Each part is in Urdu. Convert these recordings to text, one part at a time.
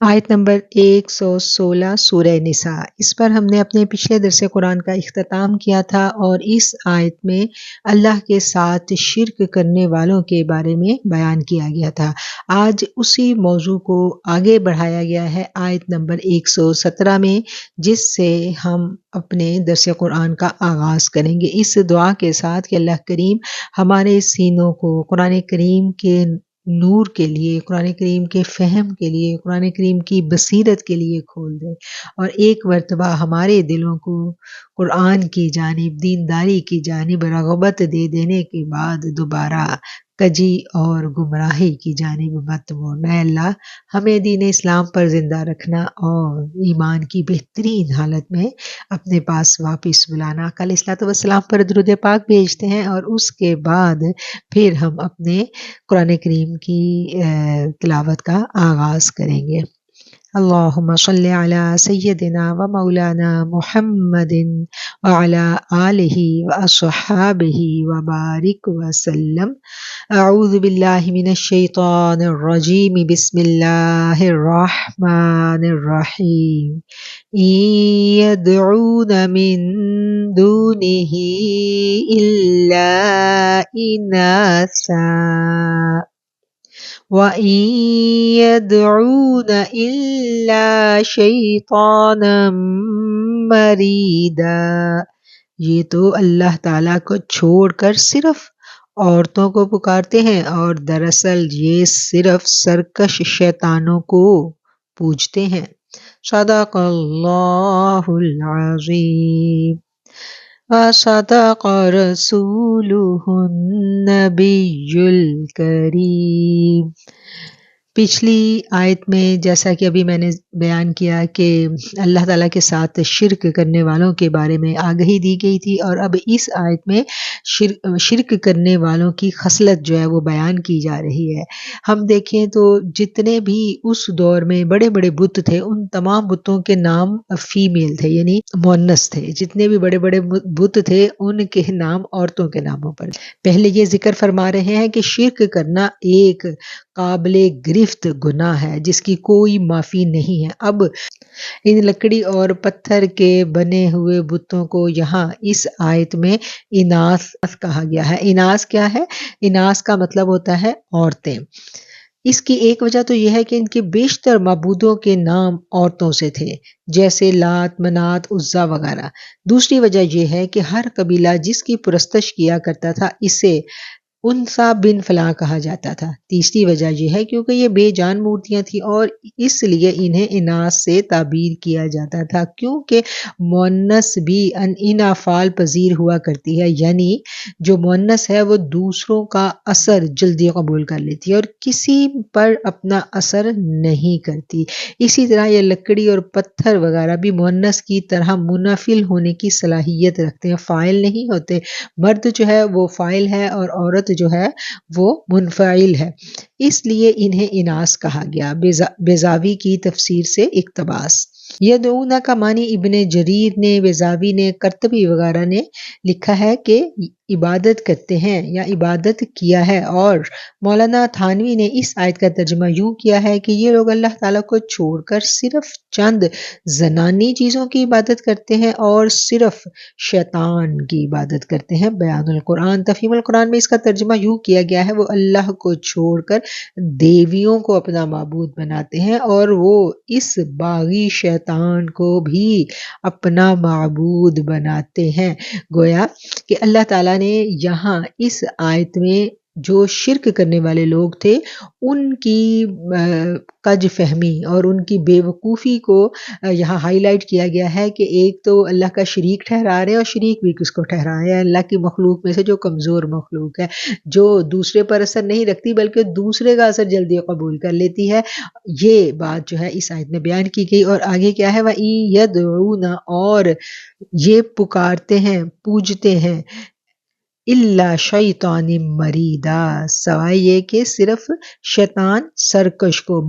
آیت نمبر 116 سورہ نساء۔ اس پر ہم نے اپنے پچھلے درس قرآن کا اختتام کیا تھا اور اس آیت میں اللہ کے ساتھ شرک کرنے والوں کے بارے میں بیان کیا گیا تھا۔ آج اسی موضوع کو آگے بڑھایا گیا ہے آیت نمبر 117 میں، جس سے ہم اپنے درس قرآن کا آغاز کریں گے اس دعا کے ساتھ کہ اللہ کریم ہمارے سینوں کو قرآن کریم کے نور کے لیے، قرآن کریم کے فہم کے لیے، قرآن کریم کی بصیرت کے لیے کھول دے، اور ایک مرتبہ ہمارے دلوں کو قرآن کی جانب، دینداری کی جانب رغبت دے دینے کے بعد دوبارہ کجی اور گمراہی کی جانب مت موڑنا۔ اے اللہ ہمیں دین اسلام پر زندہ رکھنا اور ایمان کی بہترین حالت میں اپنے پاس واپس بلانا۔ کل علیہ السلام پر درود پاک بھیجتے ہیں اور اس کے بعد پھر ہم اپنے قرآن کریم کی تلاوت کا آغاز کریں گے۔ اللہم صلی علی سیدنا و مولانا محمد وعلی آلہ واصحابہ وبارک وسلم۔ اعوذ باللہ من الشیطان الرجیم، بسم اللہ الرحمن الرحیم۔ إِن يَدْعُونَ مِن دُونِهِ إِلَّا إِنَاثًا وَإِن يَدْعُونَ إِلَّا شَيْطَانًا مَرِيدًا۔ یہ تو اللہ تعالیٰ کو چھوڑ کر صرف عورتوں کو پکارتے ہیں اور دراصل یہ صرف سرکش شیطانوں کو پوجتے ہیں۔ صدق اللہ العظیم وصدق رسولہ النبی الکریم۔ پچھلی آیت میں جیسا کہ ابھی میں نے بیان کیا کہ اللہ تعالیٰ کے ساتھ شرک کرنے والوں کے بارے میں آگہی دی گئی تھی، اور اب اس آیت میں شرک کرنے والوں کی خصلت جو ہے وہ بیان کی جا رہی ہے۔ ہم دیکھیں تو جتنے بھی اس دور میں بڑے بڑے بت تھے، ان تمام بتوں کے نام فیمیل تھے، یعنی مؤنث تھے۔ جتنے بھی بڑے بڑے بت تھے ان کے نام عورتوں کے ناموں پر۔ پہلے یہ ذکر فرما رہے ہیں کہ شرک کرنا ایک قابل گرفت گناہ ہے جس کی کوئی معافی نہیں ہے۔ اب ان لکڑی اور پتھر کے بنے ہوئے بتوں کو یہاں اس آیت میں اناث کہا گیا ہے۔ اناث کیا ہے؟ اناث کا مطلب ہوتا ہے عورتیں۔ اس کی ایک وجہ تو یہ ہے کہ ان کے بیشتر معبودوں کے نام عورتوں سے تھے، جیسے لات، منات، عزا وغیرہ۔ دوسری وجہ یہ ہے کہ ہر قبیلہ جس کی پرستش کیا کرتا تھا اسے انثى بن فلاں کہا جاتا تھا۔ تیسری وجہ یہ ہے کیونکہ یہ بے جان مورتیاں تھیں اور اس لیے انہیں اناث سے تعبیر کیا جاتا تھا، کیونکہ مؤنث بھی ان افعال پذیر ہوا کرتی ہے، یعنی جو مؤنث ہے وہ دوسروں کا اثر جلدی قبول کر لیتی ہے اور کسی پر اپنا اثر نہیں کرتی۔ اسی طرح یہ لکڑی اور پتھر وغیرہ بھی مؤنث کی طرح منفعل ہونے کی صلاحیت رکھتے ہیں، فاعل نہیں ہوتے۔ مرد جو ہے وہ فاعل ہے اور عورت جو ہے وہ منفعل ہے، اس لیے انہیں اناث کہا گیا۔ بیضاوی کی تفسیر سے اقتباس۔ یدعون کا معنی ابن جریر نے، بیضاوی نے، قرطبی وغیرہ نے لکھا ہے کہ عبادت کرتے ہیں یا عبادت کیا ہے، اور مولانا تھانوی نے اس آیت کا ترجمہ یوں کیا ہے کہ یہ لوگ اللہ تعالیٰ کو چھوڑ کر صرف چند زنانی چیزوں کی عبادت کرتے ہیں اور صرف شیطان کی عبادت کرتے ہیں۔ بیان القرآن، تفہیم القرآن میں اس کا ترجمہ یوں کیا گیا ہے، وہ اللہ کو چھوڑ کر دیویوں کو اپنا معبود بناتے ہیں اور وہ اس باغی شیطان کو بھی اپنا معبود بناتے ہیں۔ گویا کہ اللہ تعالیٰ نے یہاں اس آیت میں جو شرک کرنے والے لوگ تھے ان کی کج فہمی اور ان کی بے وقوفی کو یہاں ہائی لائٹ کیا گیا ہے کہ ایک تو اللہ کا شریک ٹھہرا رہے ہیں، اور شریک بھی کس کو ٹھہرا رہے ہیں؟ اللہ کی مخلوق میں سے جو کمزور مخلوق ہے، جو دوسرے پر اثر نہیں رکھتی بلکہ دوسرے کا اثر جلدی قبول کر لیتی ہے۔ یہ بات جو ہے اس آیت میں بیان کی گئی، اور آگے کیا ہے؟ وَإِن يَدْعُونَ، اور یہ پکارتے ہیں، پوجتے ہیں، الا شیطان مریدا، سوائے یہ کہ صرف شیطان سرکش کو۔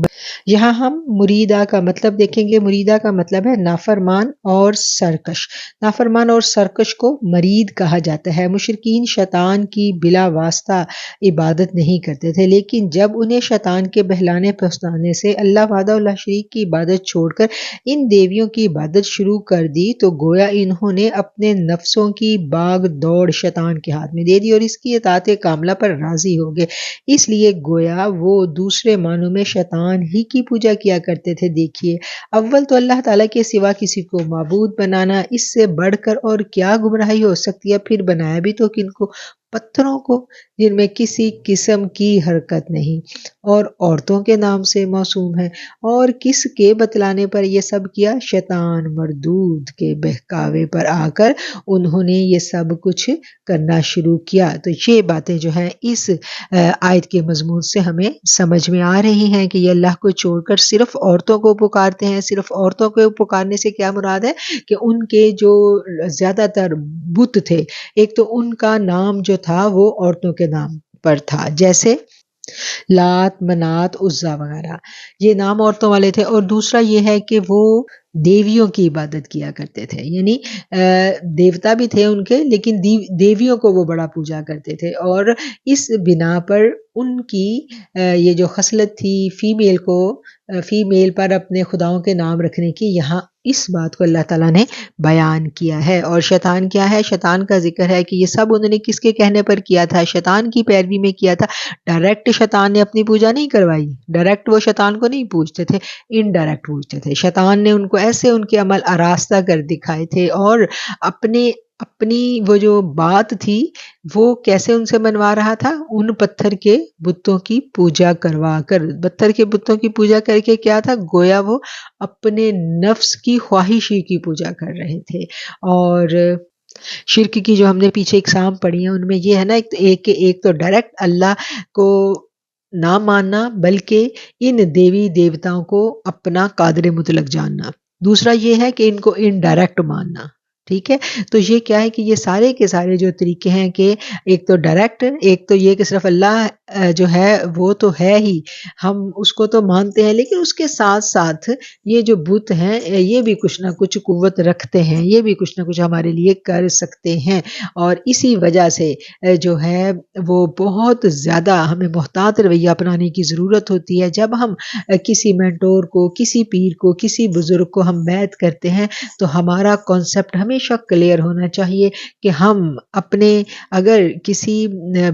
یہاں ہم مریدا کا مطلب دیکھیں گے۔ مریدا کا مطلب ہے نافرمان اور سرکش۔ نافرمان اور سرکش کو مرید کہا جاتا ہے۔ مشرکین شیطان کی بلا واسطہ عبادت نہیں کرتے تھے، لیکن جب انہیں شیطان کے بہلانے پھسلانے سے اللہ وحدہ لا شریک کی عبادت چھوڑ کر ان دیویوں کی عبادت شروع کر دی تو گویا انہوں نے اپنے نفسوں کی باغ دوڑ شیطان کے ہاتھ میں دے دی اور اس کی اطاعت کاملہ پر راضی ہو گئے۔ اس لیے گویا وہ دوسرے معنوں میں شیطان ہی کی پوجا کیا کرتے تھے۔ دیکھیے، اول تو اللہ تعالیٰ کے سوا کسی کو معبود بنانا، اس سے بڑھ کر اور کیا گمراہی ہو سکتی ہے۔ پھر بنایا بھی تو کن کو؟ پتھروں کو، جن میں کسی قسم کی حرکت نہیں، اور عورتوں کے نام سے موسوم ہے۔ اور کس کے بتلانے پر یہ سب کیا؟ شیطان مردود کے بہکاوے پر آ کر انہوں نے یہ سب کچھ کرنا شروع کیا۔ تو یہ باتیں جو ہیں اس آیت کے مضمون سے ہمیں سمجھ میں آ رہی ہیں کہ یہ اللہ کو چھوڑ کر صرف عورتوں کو پکارتے ہیں۔ صرف عورتوں کو پکارنے سے کیا مراد ہے کہ ان کے جو زیادہ تر بت تھے، ایک تو ان کا نام جو تھا وہ عورتوں کے نام پر تھا، جیسے لات، منات، عزا وغیرہ، یہ نام عورتوں والے تھے۔ اور دوسرا یہ ہے کہ وہ دیویوں کی عبادت کیا کرتے تھے، یعنی دیوتا بھی تھے ان کے، لیکن دیویوں کو وہ بڑا پوجا کرتے تھے۔ اور اس بنا پر ان کی یہ جو خصلت تھی فیمیل پر اپنے خداؤں کے نام رکھنے کی، یہاں اس بات کو اللہ تعالیٰ نے بیان کیا ہے۔ اور شیطان کیا ہے؟ شیطان کا ذکر ہے کہ یہ سب انہوں نے کس کے کہنے پر کیا تھا؟ شیطان کی پیروی میں کیا تھا۔ ڈائریکٹ شیطان نے اپنی پوجا نہیں کروائی، ڈائریکٹ وہ شیطان کو نہیں پوجتے تھے، انڈائریکٹ پوجتے تھے۔ شیطان نے ان کو ایسے ان کے عمل آراستہ کر دکھائے تھے، اور اپنی وہ جو بات تھی وہ کیسے ان سے منوا رہا تھا؟ ان پتھر کے بتوں کی پوجا کروا کر، پتھر کے بتوں کی پوجا کر کے کیا تھا؟ گویا وہ اپنے نفس کی خواہشی کی پوجا کر رہے تھے۔ اور شرک کی جو ہم نے پیچھے اقسام پڑھی ہیں ان میں یہ ہے نا، ایک تو ڈائریکٹ اللہ کو نہ ماننا، بلکہ ان دیوی دیوتاؤں کو اپنا قادر مطلق جاننا۔ دوسرا یہ ہے کہ ان کو انڈائریکٹ ماننا، ٹھیک ہے۔ تو یہ کیا ہے کہ یہ سارے کے سارے جو طریقے ہیں کہ ایک تو ڈائریکٹ، ایک تو یہ کہ صرف اللہ جو ہے وہ تو ہے ہی، ہم اس کو تو مانتے ہیں، لیکن اس کے ساتھ ساتھ یہ جو بت ہیں یہ بھی کچھ نہ کچھ قوت رکھتے ہیں، یہ بھی کچھ نہ کچھ ہمارے لیے کر سکتے ہیں۔ اور اسی وجہ سے جو ہے وہ بہت زیادہ ہمیں محتاط رویہ اپنانے کی ضرورت ہوتی ہے۔ جب ہم کسی مینٹور کو، کسی پیر کو، کسی بزرگ کو ہم بیعت کرتے ہیں تو ہمارا کانسیپٹ ہمیشہ کلیئر ہونا چاہیے کہ ہم اگر کسی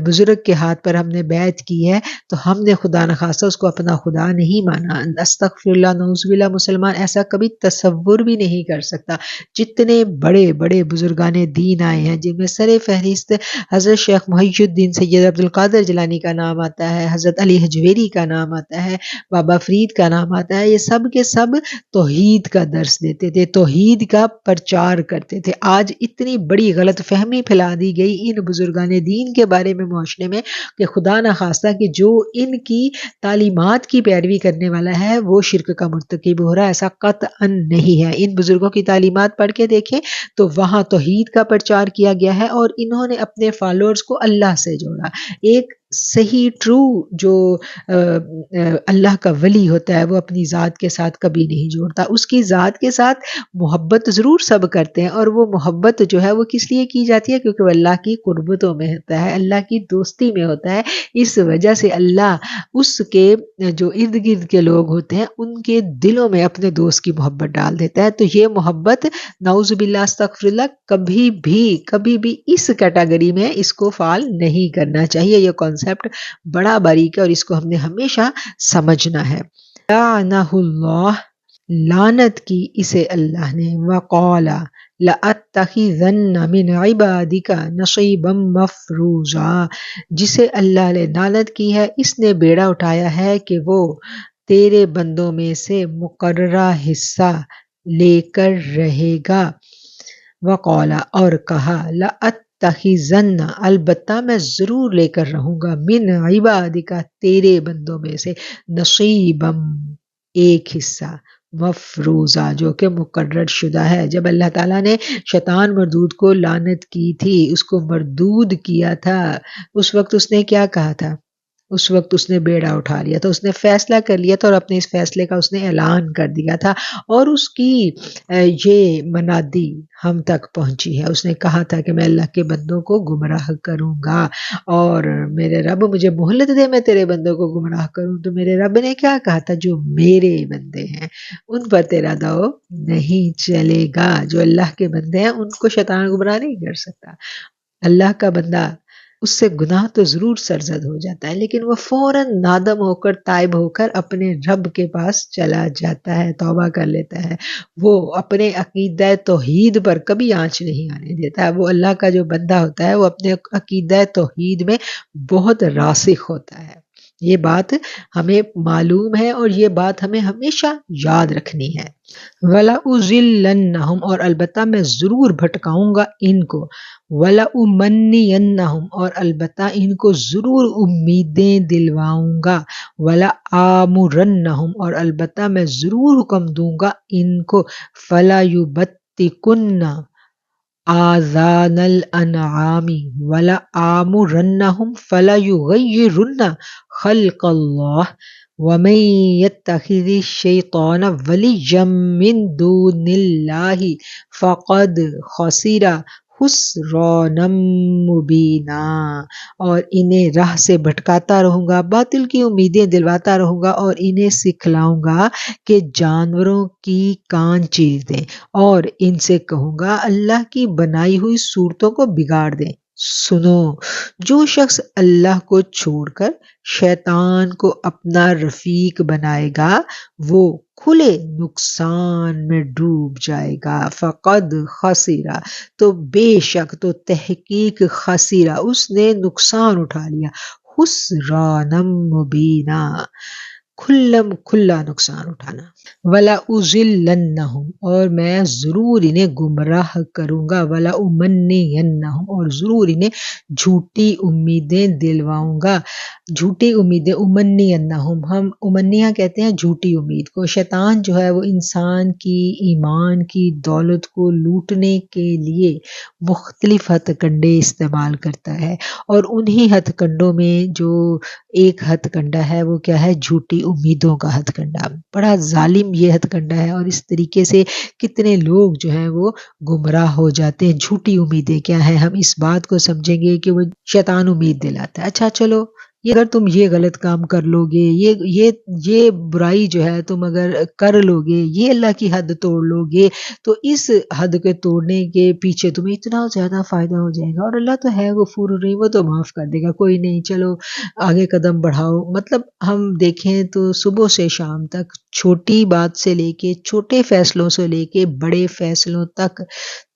بزرگ کے ہاتھ پر ہم نے بیعت کی ہے تو ہم نے خدا نخواستہ اس کو اپنا خدا نہیں مانا۔ استغفر اللہ، نعوذ باللہ، مسلمان ایسا کبھی تصور بھی نہیں کر سکتا۔ جتنے بڑے بڑے بزرگان دین آئے ہیں، جن میں سر فہرست حضرت شیخ محی الدین سید عبد القادر جیلانی کا نام آتا ہے، حضرت علی حجویری کا نام آتا ہے، بابا فرید کا نام آتا ہے، یہ سب کے سب توحید کا درس دیتے تھے، توحید کا پرچار کرتے تھے۔ آج اتنی بڑی غلط فہمی پھیلا دی گئی ان بزرگان دین کے بارے میں معاشرے میں کہ خدا نخواستہ کہ جو ان کی تعلیمات کی پیروی کرنے والا ہے وہ شرک کا مرتکب ہو رہا ہے، ایسا قطعا نہیں ہے۔ ان بزرگوں کی تعلیمات پڑھ کے دیکھیں تو وہاں توحید کا پرچار کیا گیا ہے، اور انہوں نے اپنے فالوورز کو اللہ سے جوڑا۔ ایک صحیح ٹرو جو اللہ کا ولی ہوتا ہے وہ اپنی ذات کے ساتھ کبھی نہیں جوڑتا، اس کی ذات کے ساتھ محبت ضرور سب کرتے ہیں، اور وہ محبت جو ہے وہ کس لیے کی جاتی ہے؟ کیونکہ وہ اللہ کی قربتوں میں ہوتا ہے، اللہ کی دوستی میں ہوتا ہے۔ اس وجہ سے اللہ اس کے جو ارد گرد کے لوگ ہوتے ہیں ان کے دلوں میں اپنے دوست کی محبت ڈال دیتا ہے۔ تو یہ محبت نعوذ باللہ استغفر اللہ کبھی بھی اس کیٹیگری میں اس کو فال نہیں کرنا چاہیے۔ یہ کانسیپٹ بڑا باریک ہے اور اس کو ہم نے ہمیشہ سمجھنا ہے۔ لعنہ اللہ، لعنت کی اسے اللہ نے، وقال لَأَتَّخِذَنَّ مِنْ عِبَادِكَ نَصِيبًا مَفْرُوضًا، جسے اللہ نے لعنت کی ہے، اس نے بیڑا اٹھایا ہے کہ وہ تیرے بندوں میں سے مقررہ حصہ لے کر رہے گا۔ وقال، اور کہا، لَأَتَّخِذَنَّ، البتہ میں ضرور لے کر رہوں گا، من عبادک، تیرے بندوں میں سے، نصیبًا، ایک حصہ، مفروضہ جو کہ مقرر شدہ ہے۔ جب اللہ تعالیٰ نے شیطان مردود کو لعنت کی تھی، اس کو مردود کیا تھا، اس وقت اس نے کیا کہا تھا؟ اس وقت اس نے بیڑا اٹھا لیا تھا، اس نے فیصلہ کر لیا تھا اور اپنے اس فیصلے کا اس نے اعلان کر دیا تھا، اور اس کی یہ منادی ہم تک پہنچی ہے۔ اس نے کہا تھا کہ میں اللہ کے بندوں کو گمراہ کروں گا، اور میرے رب مجھے مہلت دے میں تیرے بندوں کو گمراہ کروں۔ تو میرے رب نے کیا کہا تھا؟ جو میرے بندے ہیں ان پر تیرا دو نہیں چلے گا۔ جو اللہ کے بندے ہیں ان کو شیطان گمراہ نہیں کر سکتا۔ اللہ کا بندہ، اس سے گناہ تو ضرور سرزد ہو جاتا ہے، لیکن وہ فوراً نادم ہو کر تائب ہو کر اپنے رب کے پاس چلا جاتا ہے، توبہ کر لیتا ہے۔ وہ اپنے عقیدہ توحید پر کبھی آنچ نہیں آنے دیتا ہے۔ وہ اللہ کا جو بندہ ہوتا ہے وہ اپنے عقیدہ توحید میں بہت راسخ ہوتا ہے۔ یہ بات ہمیں معلوم ہے اور یہ بات ہمیں ہمیشہ یاد رکھنی ہے۔ وَلَأُضِلَّنَّهُمْ، اور البتہ میں ضرور بھٹکاؤں گا ان کو، وَلَأُمَنِّيَنَّهُمْ، اور البتہ ان کو ضرور امیدیں دلواؤں گا، وَلَآمُرَنَّهُمْ، اور البتہ میں ضرور حکم دوں گا ان کو، فَلَيُبَتِّكُنَّ آذان الانعام ولآمرنهم فليغيرن خلق الله ومن يتخذ الشيطان وليا من دون الله فقد خسر خسرانا مبینا، اور انہیں راہ سے بھٹکاتا رہوں گا، باطل کی امیدیں دلواتا رہوں گا، اور انہیں سکھلاؤں گا کہ جانوروں کی کان چیر دیں، اور ان سے کہوں گا اللہ کی بنائی ہوئی صورتوں کو بگاڑ دیں۔ سنو، جو شخص اللہ کو چھوڑ کر شیطان کو اپنا رفیق بنائے گا وہ کھلے نقصان میں ڈوب جائے گا۔ فقد خسرا، تو بے شک، تو تحقیق خسرا، اس نے نقصان اٹھا لیا، خسرانا مبینا، کھلا نقصان اٹھانا۔ وَلَأُضِلَّنَّهُمْ، اور میں ضرور انہیں گمراہ کروں گا، وَلَأُمَنِّيَنَّهُمْ، اور ضرور انہیں جھوٹی امیدیں دلواؤں گا۔ جھوٹی امیدیں، امنیَّنَّهُمْ، ہم امنیہ کہتے ہیں جھوٹی امید کو۔ شیطان جو ہے وہ انسان کی ایمان کی دولت کو لوٹنے کے لیے مختلف ہتھ کنڈے استعمال کرتا ہے، اور انہی ہتھ کنڈوں میں جو ایک ہتھ کنڈا ہے وہ کیا ہے؟ جھوٹی امیدوں کا ہتھ کنڈا۔ بڑا ظالم یہ ہتھ کنڈا ہے، اور اس طریقے سے کتنے لوگ جو ہیں وہ گمراہ ہو جاتے ہیں۔ جھوٹی امیدیں کیا ہیں؟ ہم اس بات کو سمجھیں گے کہ وہ شیطان امید دلاتا ہے، اچھا چلو اگر تم یہ غلط کام کر لو گے، یہ برائی جو ہے تم اگر کر لو گے، یہ اللہ کی حد توڑ لو گے، تو اس حد کے توڑنے کے پیچھے تمہیں اتنا زیادہ فائدہ ہو جائے گا، اور اللہ تو ہے غفور الرحیم، وہ تو معاف کر دے گا، کوئی نہیں، چلو آگے قدم بڑھاؤ۔ مطلب ہم دیکھیں تو صبح سے شام تک چھوٹی بات سے لے کے، چھوٹے فیصلوں سے لے کے بڑے فیصلوں تک،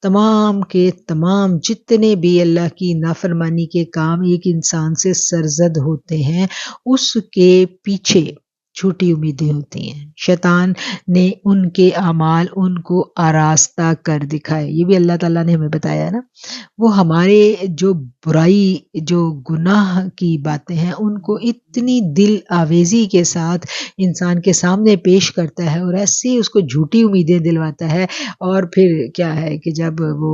تمام کے تمام جتنے بھی اللہ کی نافرمانی کے کام ایک انسان سے سرزد ہوتے ہیں، اس کے پیچھے جھوٹی امیدیں ہوتی ہیں۔ شیطان نے ان کے اعمال ان کو آراستہ کر دکھائے، یہ بھی اللہ تعالیٰ نے ہمیں بتایا نا۔ وہ ہمارے جو برائی، جو گناہ کی باتیں ہیں ان کو اتنی دل آویزی کے ساتھ انسان کے سامنے پیش کرتا ہے، اور ایسی اس کو جھوٹی امیدیں دلواتا ہے، اور پھر کیا ہے کہ جب وہ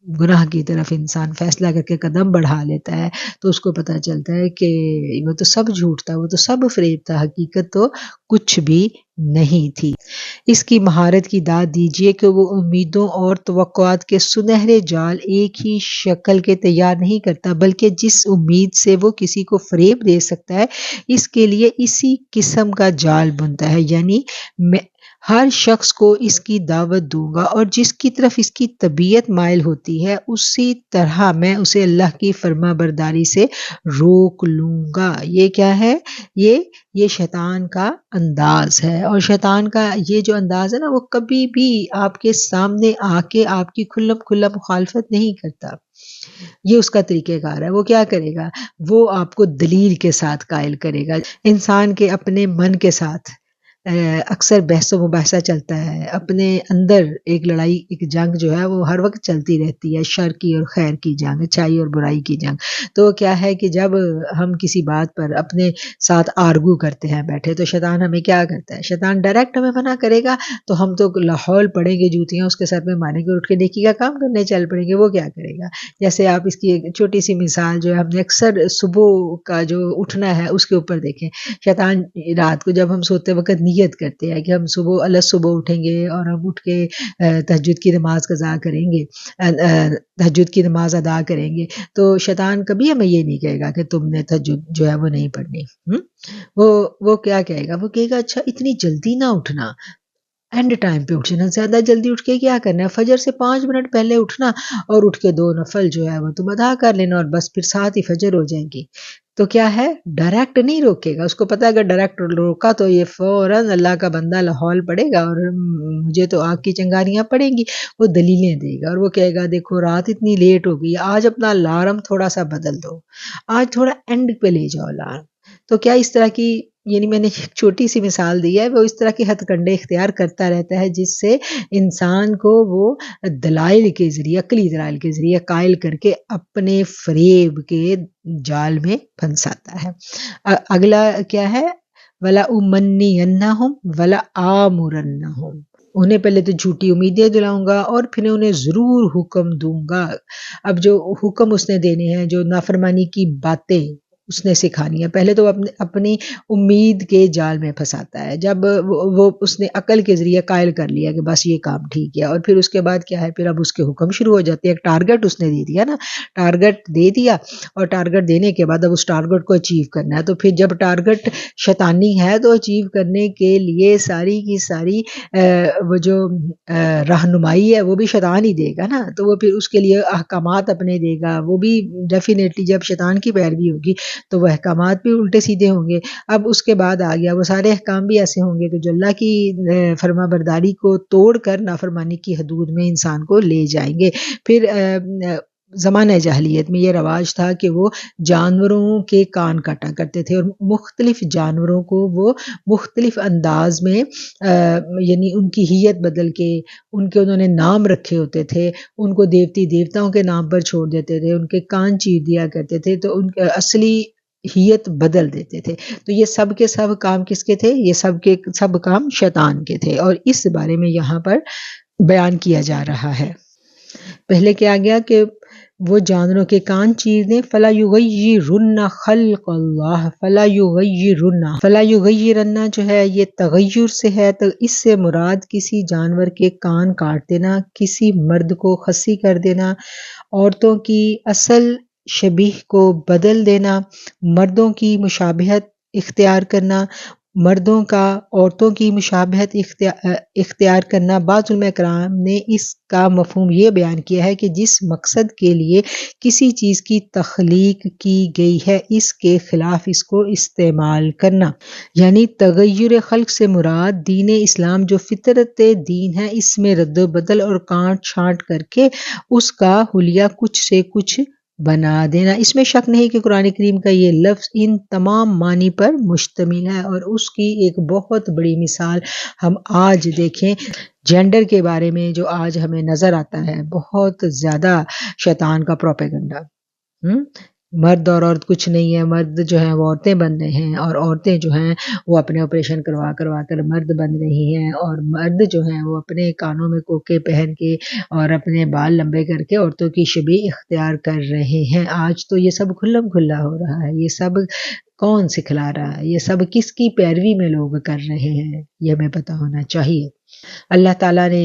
گناہ کی طرف انسان فیصلہ کر کے قدم بڑھا لیتا ہے تو اس کو پتہ چلتا ہے کہ وہ تو سب جھوٹ تھا، وہ تو سب فریب تھا، حقیقت تو کچھ بھی نہیں تھی۔ اس کی مہارت کی داد دیجیے کہ وہ امیدوں اور توقعات کے سنہرے جال ایک ہی شکل کے تیار نہیں کرتا، بلکہ جس امید سے وہ کسی کو فریب دے سکتا ہے اس کے لیے اسی قسم کا جال بنتا ہے، یعنی میں ہر شخص کو اس کی دعوت دوں گا، اور جس کی طرف اس کی طبیعت مائل ہوتی ہے اسی طرح میں اسے اللہ کی فرما برداری سے روک لوں گا۔ یہ کیا ہے؟ یہ شیطان کا انداز ہے، اور شیطان کا یہ جو انداز ہے نا، وہ کبھی بھی آپ کے سامنے آ کے آپ کی کھلم کھلا مخالفت نہیں کرتا۔ یہ اس کا طریقہ کار ہے۔ وہ کیا کرے گا؟ وہ آپ کو دلیل کے ساتھ قائل کرے گا، انسان کے اپنے من کے ساتھ اکثر بحث و مباحثہ چلتا ہے، اپنے اندر ایک لڑائی، ایک جنگ جو ہے وہ ہر وقت چلتی رہتی ہے، شر کی اور خیر کی جنگ، اچھائی اور برائی کی جنگ۔ تو کیا ہے کہ جب ہم کسی بات پر اپنے ساتھ آرگو کرتے ہیں بیٹھے، تو شیطان ہمیں کیا کرتا ہے؟ شیطان ڈائریکٹ ہمیں منع کرے گا تو ہم تو لاحول پڑیں گے، جوتیاں اس کے سر پہ ماریں گے، اٹھ کے نیکی کا کام کرنے چل پڑیں گے۔ وہ کیا کرے گا؟ جیسے آپ اس کی ایک چھوٹی سی مثال جو ہے ہم نے اکثر صبح کا جو اٹھنا ہے اس کے اوپر دیکھیں۔ شیطان رات کو جب ہم سوتے وقت نیت کرتے ہیں کہ ہم صبح اٹھیں گے اور ہم اٹھ کے تہجد کی نماز قضا کریں گے، تہجد کی نماز ادا کریں گے، تو شیطان کبھی ہمیں یہ نہیں کہے گا کہ تم نے تہجد جو ہے وہ نہیں پڑھنی۔ وہ کیا کہے گا؟ وہ کہے گا اچھا اتنی جلدی نہ اٹھنا، اینڈ ٹائم پہ اٹھنا، زیادہ جلدی اٹھ کے کیا کرنا ہے؟ فجر سے 5 منٹ پہلے اٹھنا اور اٹھ کے 2 نفل جو ہے وہ تم ادا کر لینا، اور بس پھر ساتھ ہی فجر ہو جائیں گی۔ تو کیا ہے؟ ڈائریکٹ نہیں روکے گا، اس کو پتا ہے اگر ڈائریکٹ روکا تو یہ فوراً اللہ کا بندہ لاحول پڑے گا اور مجھے تو آگ کی چنگاریاں پڑیں گی۔ وہ دلیلیں دے گا اور وہ کہے گا دیکھو رات اتنی لیٹ ہو گئی، آج اپنا الارم تھوڑا سا بدل دو، آج تھوڑا اینڈ پہ لے جاؤ الارم۔ تو کیا اس طرح کی، یعنی میں نے ایک چھوٹی سی مثال دی ہے، وہ اس طرح کے ہتھ کنڈے اختیار کرتا رہتا ہے جس سے انسان کو وہ دلائل کے ذریعے، عقلی دلائل کے ذریعے قائل کر کے اپنے فریب کے جال میں پھنساتا ہے۔ اگلا کیا ہے؟ وَلَأُمَنِّيَنَّهُمْ وَلَآمُرَنَّهُمْ، انہیں پہلے تو جھوٹی امیدیں دلاؤں گا اور پھر انہیں ضرور حکم دوں گا۔ اب جو حکم اس نے دینے ہیں، جو نافرمانی کی باتیں اس نے سکھانی ہے، پہلے تو اپنی امید کے جال میں پھنساتا ہے۔ جب وہ اس نے عقل کے ذریعے قائل کر لیا کہ بس یہ کام ٹھیک ہے، اور پھر اس کے بعد کیا ہے؟ پھر اب اس کے حکم شروع ہو جاتے ہیں۔ ایک ٹارگٹ اس نے دے دیا نا، ٹارگٹ دے دیا، اور ٹارگٹ دینے کے بعد اب اس ٹارگٹ کو اچیو کرنا ہے۔ تو پھر جب ٹارگٹ شیطانی ہے تو اچیو کرنے کے لیے ساری کی ساری وہ جو رہنمائی ہے وہ بھی شیطان ہی دے گا نا، تو وہ پھر اس کے لیے احکامات اپنے دے گا، وہ بھی ڈیفینیٹلی جب شیطان کی پیروی ہوگی تو وہ احکامات بھی الٹے سیدھے ہوں گے۔ اب اس کے بعد آ گیا، وہ سارے احکام بھی ایسے ہوں گے کہ جو اللہ کی فرما برداری کو توڑ کر نافرمانی کی حدود میں انسان کو لے جائیں گے۔ پھر زمانہ جاہلیت میں یہ رواج تھا کہ وہ جانوروں کے کان کاٹا کرتے تھے، اور مختلف جانوروں کو وہ مختلف انداز میں یعنی ان کی ہیت بدل کے انہوں نے نام رکھے ہوتے تھے، ان کو دیوتاؤں کے نام پر چھوڑ دیتے تھے، ان کے کان چیر دیا کرتے تھے، تو ان کے اصلی ہیت بدل دیتے تھے۔ تو یہ سب کے سب کام کس کے تھے؟ یہ سب کے سب کام شیطان کے تھے، اور اس بارے میں یہاں پر بیان کیا جا رہا ہے۔ پہلے کیا گیا کہ وہ جانوروں کے کان چیر دیں، فَلَا يُغَيِّرُنَّ خَلْقَ اللَّهِ فَلَا يُغَيِّرُنَّ، فَلَا يُغَيِّرَنَّ جو ہے یہ تغیر سے ہے، تو اس سے مراد کسی جانور کے کان کاٹ دینا، کسی مرد کو خصی کر دینا، عورتوں کی اصل شبیہ کو بدل دینا، مردوں کی مشابہت اختیار کرنا، مردوں کا عورتوں کی مشابہت اختیار کرنا۔ بعض علماء کرام نے اس کا مفہوم یہ بیان کیا ہے کہ جس مقصد کے لیے کسی چیز کی تخلیق کی گئی ہے اس کے خلاف اس کو استعمال کرنا، یعنی تغیر خلق سے مراد دین اسلام جو فطرت دین ہے، اس میں رد و بدل اور کاٹ چھانٹ کر کے اس کا حلیہ کچھ سے کچھ بنا دینا۔ اس میں شک نہیں کہ قرآن کریم کا یہ لفظ ان تمام معنی پر مشتمل ہے، اور اس کی ایک بہت بڑی مثال ہم آج دیکھیں جینڈر کے بارے میں، جو آج ہمیں نظر آتا ہے بہت زیادہ شیطان کا پروپیگنڈا۔ مرد اور عورت کچھ نہیں ہے، مرد جو ہیں وہ عورتیں بن رہے ہیں، اور عورتیں جو ہیں وہ اپنے آپریشن کروا کر مرد بن رہی ہیں، اور مرد جو ہیں وہ اپنے کانوں میں کوکے پہن کے اور اپنے بال لمبے کر کے عورتوں کی شبیہ اختیار کر رہے ہیں۔ آج تو یہ سب کھلم کھلا ہو رہا ہے، یہ سب کون سکھلا رہا ہے؟ یہ سب کس کی پیروی میں لوگ کر رہے ہیں؟ یہ ہمیں پتہ ہونا چاہیے۔ اللہ تعالیٰ نے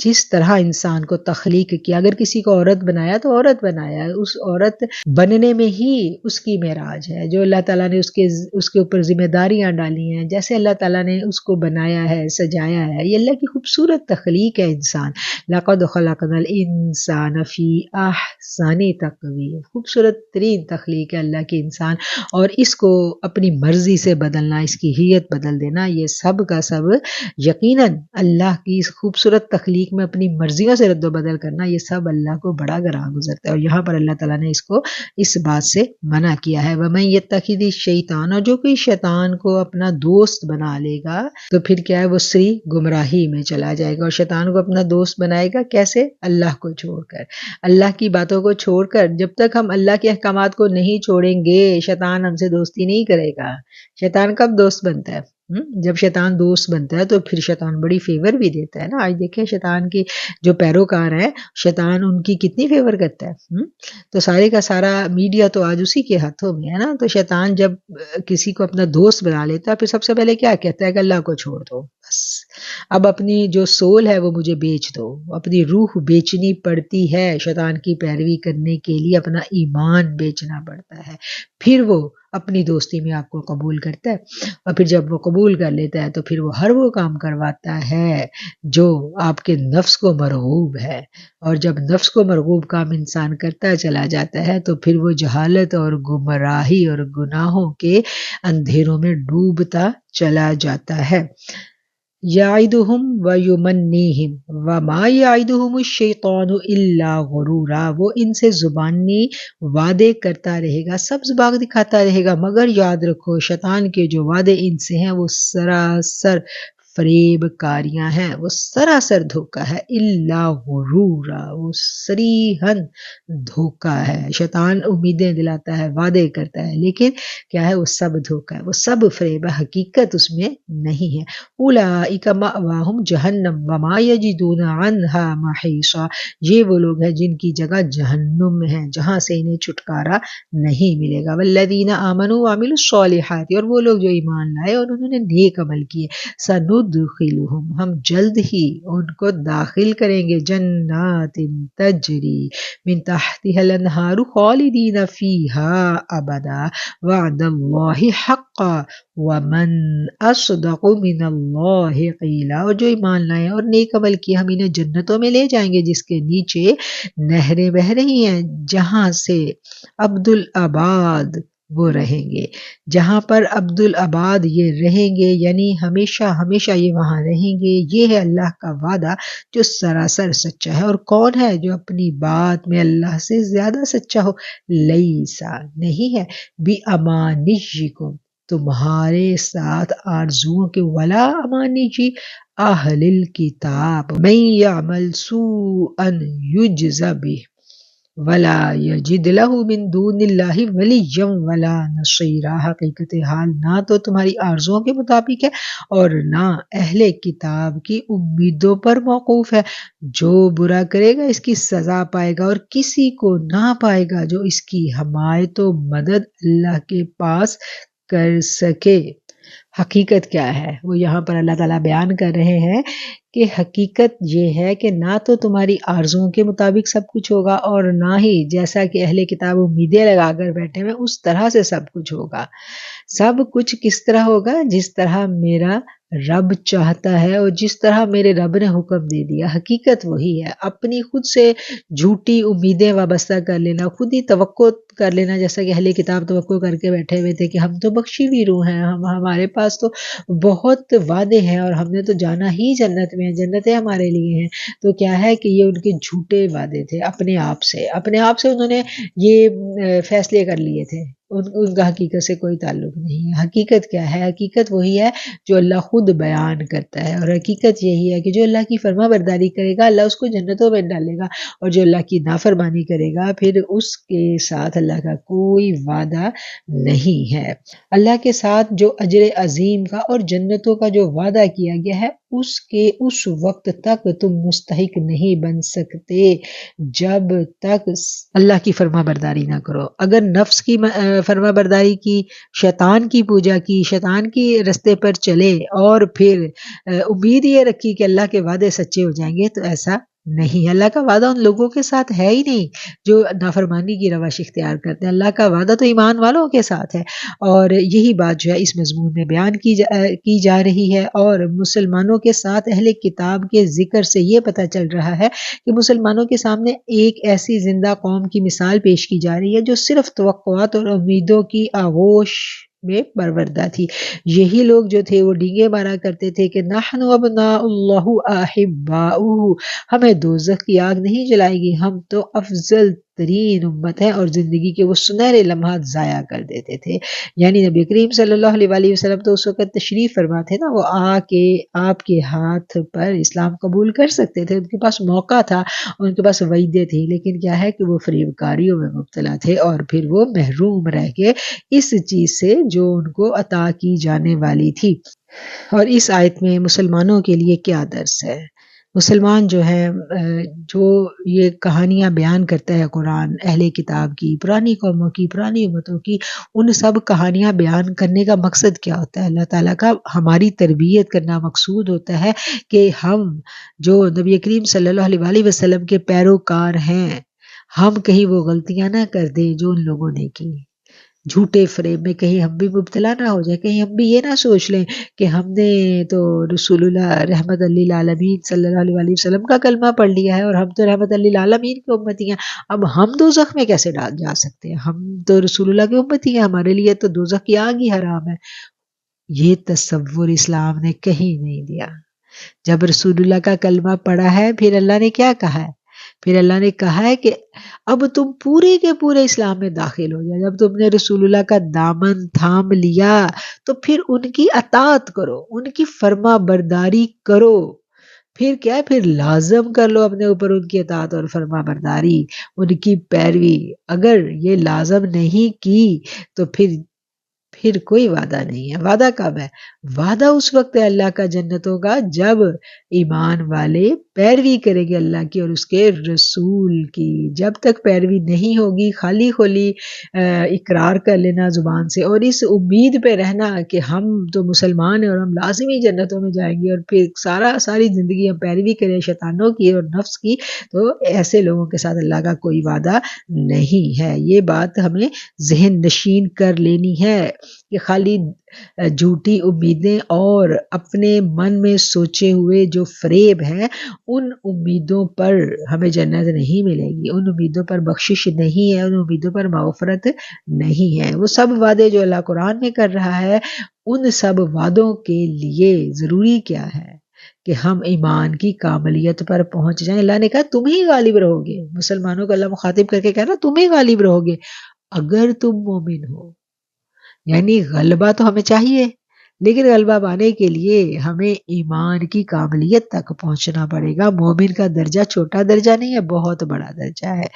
جس طرح انسان کو تخلیق کیا، اگر کسی کو عورت بنایا تو عورت بنایا، اس عورت بننے میں ہی اس کی معراج ہے، جو اللہ تعالیٰ نے اس کے اوپر ذمہ داریاں ڈالی ہیں، جیسے اللہ تعالیٰ نے اس کو بنایا ہے، سجایا ہے۔ یہ اللہ کی خوبصورت تخلیق ہے انسان۔ لَقَدْ خَلَقْنَا الْإِنسَانَ فِي أَحْسَنِ تَقْوِيمٍ، خوبصورت ترین تخلیق ہے اللہ کی انسان، اور اس کو اپنی مرضی سے بدلنا، اس کی ہیت بدل دینا، یہ سب کا سب یقیناً اللہ کی اس خوبصورت تخلیق میں اپنی مرضیوں سے رد و بدل کرنا، یہ سب اللہ کو بڑا گراں گزرتا ہے، اور یہاں پر اللہ تعالیٰ نے اس کو اس بات سے منع کیا ہے۔ وَمَن يَتَّخِذِ الشَّيْطَانَ، اور جو کوئی شیطان کو اپنا دوست بنا لے گا تو پھر کیا ہے، وہ سری گمراہی میں چلا جائے گا۔ اور شیطان کو اپنا دوست بنائے گا کیسے؟ اللہ کو چھوڑ کر، اللہ کی باتوں کو چھوڑ کر۔ جب تک ہم اللہ کے احکامات کو نہیں چھوڑیں گے، شیطان ہم سے دوستی نہیں کرے گا۔ شیطان کب دوست بنتا ہے؟ جب شیطان دوست بنتا ہے تو پھر شیطان بڑی فیور بھی دیتا ہے نا۔ آج دیکھیں شیطان کی جو پیروکار ہیں، شیطان ان کی کتنی فیور کرتا ہے۔ تو سارے کا سارا میڈیا تو آج اسی کے ہاتھوں میں ہے نا۔ تو شیطان جب کسی کو اپنا دوست بنا لیتا ہے، پھر سب سے پہلے کیا کہتا ہے کہ اللہ کو چھوڑ دو، بس اب اپنی جو سول ہے وہ مجھے بیچ دو۔ اپنی روح بیچنی پڑتی ہے شیطان کی پیروی کرنے کے لیے، اپنا ایمان بیچنا پڑتا ہے، پھر وہ اپنی دوستی میں آپ کو قبول کرتا ہے۔ اور پھر جب وہ قبول کر لیتا ہے تو پھر وہ ہر وہ کام کرواتا ہے جو آپ کے نفس کو مرغوب ہے، اور جب نفس کو مرغوب کام انسان کرتا چلا جاتا ہے تو پھر وہ جہالت اور گمراہی اور گناہوں کے اندھیروں میں ڈوبتا چلا جاتا ہے۔ یعدہم ویمنیہم وما یعدہم الشیطان الا غرورا، وہ ان سے زبانی وعدے کرتا رہے گا، سبز باغ دکھاتا رہے گا، مگر یاد رکھو شیطان کے جو وعدے ان سے ہیں وہ سراسر فریب کاریاں ہیں، وہ سراسر دھوکہ ہے۔ الا غرورا، وہ صریحاً دھوکہ ہے۔ شیطان امیدیں دلاتا ہے، وعدے کرتا ہے، لیکن کیا ہے، وہ سب دھوکہ ہے، وہ سب فریب ہے، حقیقت اس میں نہیں ہے۔ اولئک مأواہم جہنم وما یجدون عنہا محیصا، یہ وہ لوگ ہیں جن کی جگہ جہنم میں ہے، جہاں سے انہیں چھٹکارا نہیں ملے گا۔ والذین آمنوا وعملوا الصالحات، اور وہ لوگ جو ایمان لائے اور انہوں نے نیک عمل کیے، سندخلہم، ہم جلد ہی ان کو داخل کریں گے، جنات تجری من تحتها الانہار خالدین فیہا ابدا وعد اللہ حقا ومن اصدق من اللہ قیلا، اور جو ایمان لائے اور نیک عمل کیے ہم انہیں جنتوں میں لے جائیں گے جس کے نیچے نہریں بہہ رہی ہیں، جہاں سے عبدالآباد وہ رہیں گے، جہاں پر عبدالآباد یہ رہیں گے، یعنی ہمیشہ ہمیشہ یہ وہاں رہیں گے۔ یہ ہے اللہ کا وعدہ جو سراسر سچا ہے۔ اور کون ہے جو اپنی بات میں اللہ سے زیادہ سچا ہو؟ لیسا، نہیں ہے، بِأَمَانِيِّکُم، تمہارے ساتھ آرزوؤں کے، ولا امانیجی اہل الکتاب، من یعمل سوءا یجز بہ ولا یجد لہ من دون اللہ ولیا ولا نصیرا، حقیقت حال نہ تو تمہاری آرزوؤں کے مطابق ہے اور نہ اہل کتاب کی امیدوں پر موقوف ہے۔ جو برا کرے گا اس کی سزا پائے گا، اور کسی کو نہ پائے گا جو اس کی حمایت و مدد اللہ کے پاس کر سکے۔ حقیقت کیا ہے وہ یہاں پر اللہ تعالیٰ بیان کر رہے ہیں کہ حقیقت یہ ہے کہ نہ تو تمہاری آرزوؤں کے مطابق سب کچھ ہوگا، اور نہ ہی جیسا کہ اہل کتاب امیدیں لگا کر بیٹھے ہوئے اس طرح سے سب کچھ ہوگا۔ سب کچھ کس طرح ہوگا؟ جس طرح میرا رب چاہتا ہے اور جس طرح میرے رب نے حکم دے دیا۔ حقیقت وہی ہے۔ اپنی خود سے جھوٹی امیدیں وابستہ کر لینا، خود ہی توقع کر لینا، جیسا کہ اہل کتاب توقع کر کے بیٹھے ہوئے تھے کہ ہم تو بخشی ہوئی روح ہیں، ہمارے پاس تو بہت وعدے ہیں اور ہم نے تو جانا ہی جنت میں ہے، جنتیں ہمارے لیے ہیں۔ تو کیا ہے کہ یہ ان کے جھوٹے وعدے تھے، اپنے آپ سے انہوں نے یہ فیصلے کر لیے تھے، ان کا حقیقت سے کوئی تعلق نہیں ہے۔ حقیقت کیا ہے؟ حقیقت وہی ہے جو اللہ خود بیان کرتا ہے، اور حقیقت یہی ہے کہ جو اللہ کی فرما برداری کرے گا اللہ اس کو جنتوں میں ڈالے گا، اور جو اللہ کی نافرمانی کرے گا پھر اس کے ساتھ اللہ کا کوئی وعدہ نہیں ہے۔ اللہ کے ساتھ جو اجر عظیم کا اور جنتوں کا جو وعدہ کیا گیا ہے اس وقت تک تم مستحق نہیں بن سکتے جب تک اللہ کی فرما برداری نہ کرو۔ اگر نفس کی فرما برداری کی، شیطان کی پوجا کی، شیطان کی رستے پر چلے اور پھر امید یہ رکھی کہ اللہ کے وعدے سچے ہو جائیں گے، تو ایسا نہیں۔ اللہ کا وعدہ ان لوگوں کے ساتھ ہے ہی نہیں جو نافرمانی کی روش اختیار کرتے ہیں۔ اللہ کا وعدہ تو ایمان والوں کے ساتھ ہے، اور یہی بات جو ہے اس مضمون میں بیان کی جا رہی ہے۔ اور مسلمانوں کے ساتھ اہل کتاب کے ذکر سے یہ پتہ چل رہا ہے کہ مسلمانوں کے سامنے ایک ایسی زندہ قوم کی مثال پیش کی جا رہی ہے جو صرف توقعات اور امیدوں کی آغوش میں پروردہ تھی۔ یہی لوگ جو تھے وہ ڈینگے مارا کرتے تھے کہ نحن ابناء اللہ احباؤہ، ہمیں دوزخ کی آگ نہیں جلائے گی، ہم تو افضل ترین امت ہے، اور زندگی کے وہ سنہرے لمحات ضائع کر دیتے تھے۔ یعنی نبی کریم صلی اللہ علیہ وآلہ وسلم تو اس وقت تشریف فرما تھے نا، وہ آ کے آپ کے ہاتھ پر اسلام قبول کر سکتے تھے، ان کے پاس موقع تھا، ان کے پاس وعدے تھی، لیکن کیا ہے کہ وہ فریب کاریوں میں مبتلا تھے، اور پھر وہ محروم رہ گئے اس چیز سے جو ان کو عطا کی جانے والی تھی۔ اور اس آیت میں مسلمانوں کے لیے کیا درس ہے؟ مسلمان جو ہے جو یہ کہانیاں بیان کرتا ہے قرآن اہل کتاب کی، پرانی قوموں کی، پرانی امتوں کی، ان سب کہانیاں بیان کرنے کا مقصد کیا ہوتا ہے؟ اللہ تعالیٰ کا ہماری تربیت کرنا مقصود ہوتا ہے کہ ہم جو نبی کریم صلی اللہ علیہ وآلہ وسلم کے پیروکار ہیں، ہم کہیں وہ غلطیاں نہ کر دیں جو ان لوگوں نے کی، جھوٹے فریب میں کہیں ہم بھی مبتلا نہ ہو جائیں، کہیں ہم بھی یہ نہ سوچ لیں کہ ہم نے تو رسول اللہ رحمت للعالمین صلی اللہ علیہ وآلہ وسلم کا کلمہ پڑھ لیا ہے اور ہم تو رحمت للعالمین کی امتی ہیں، اب ہم دوزخ میں کیسے جا سکتے ہیں؟ ہم تو رسول اللہ کی امتی ہیں، ہمارے لیے تو دوزخ کی آگ ہی حرام ہے۔ یہ تصور اسلام نے کہیں نہیں دیا۔ جب رسول اللہ کا کلمہ پڑھا ہے، پھر اللہ نے کیا کہا ہے؟ پھر اللہ نے کہا ہے کہ اب تم پورے کے پورے اسلام میں داخل ہو جائے، جب تم نے رسول اللہ کا دامن تھام لیا تو پھر ان کی اطاعت کرو، ان کی فرما برداری کرو، پھر کیا ہے؟ پھر لازم کر لو اپنے اوپر ان کی اطاعت اور فرما برداری، ان کی پیروی۔ اگر یہ لازم نہیں کی تو پھر کوئی وعدہ نہیں ہے۔ وعدہ کب ہے؟ وعدہ اس وقت ہے اللہ کا جنتوں کا جب ایمان والے پیروی کریں گے اللہ کی اور اس کے رسول کی۔ جب تک پیروی نہیں ہوگی، خالی خولی اقرار کر لینا زبان سے اور اس امید پہ رہنا کہ ہم تو مسلمان ہیں اور ہم لازمی جنتوں میں جائیں گے، اور پھر ساری زندگی ہم پیروی کریں شیطانوں کی اور نفس کی، تو ایسے لوگوں کے ساتھ اللہ کا کوئی وعدہ نہیں ہے۔ یہ بات ہمیں ذہن نشین کر لینی ہے کہ خالی جھوٹی امیدیں اور اپنے من میں سوچے ہوئے جو فریب ہے، ان امیدوں پر ہمیں جنت نہیں ملے گی، ان امیدوں پر بخشش نہیں ہے، ان امیدوں پر مغفرت نہیں ہے۔ وہ سب وعدے جو اللہ قرآن میں کر رہا ہے، ان سب وعدوں کے لیے ضروری کیا ہے کہ ہم ایمان کی کاملیت پر پہنچ جائیں۔ اللہ نے کہا تم ہی غالب رہو گے، مسلمانوں کو اللہ مخاطب کر کے کہہ رہا تم ہی غالب رہو گے اگر تم مومن ہو۔ یعنی غلبہ تو ہمیں چاہیے، لیکن غلبہ پانے کے لیے ہمیں ایمان کی کاملیت تک پہنچنا پڑے گا۔ مومن کا درجہ چھوٹا درجہ نہیں ہے، بہت بڑا درجہ ہے،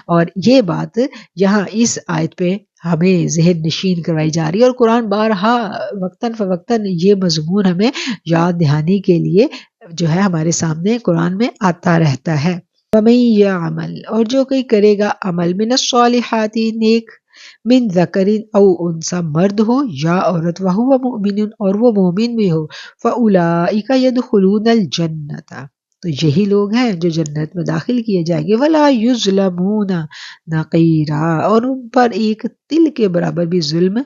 اور یہ بات یہاں اس آیت پہ ہمیں ذہن نشین کروائی جا رہی ہے، اور قرآن بارہا وقتاً فوقتاً یہ مضمون ہمیں یاد دہانی کے لیے جو ہے ہمارے سامنے قرآن میں آتا رہتا ہے۔ وَمَن يَعْمَلْ، اور جو کوئی کرے گا عمل، من الصالحات، نیک، من ذکر او انثی، مرد ہو یا عورت، وہو مؤمن، اور وہ مومن بھی ہو، فاولئک یدخلون الجنۃ، تو یہی لوگ ہیں جو جنت میں داخل کیے جائیں گے، ولا یظلمون نقیرا، اور ان پر ایک تل کے برابر بھی ظلم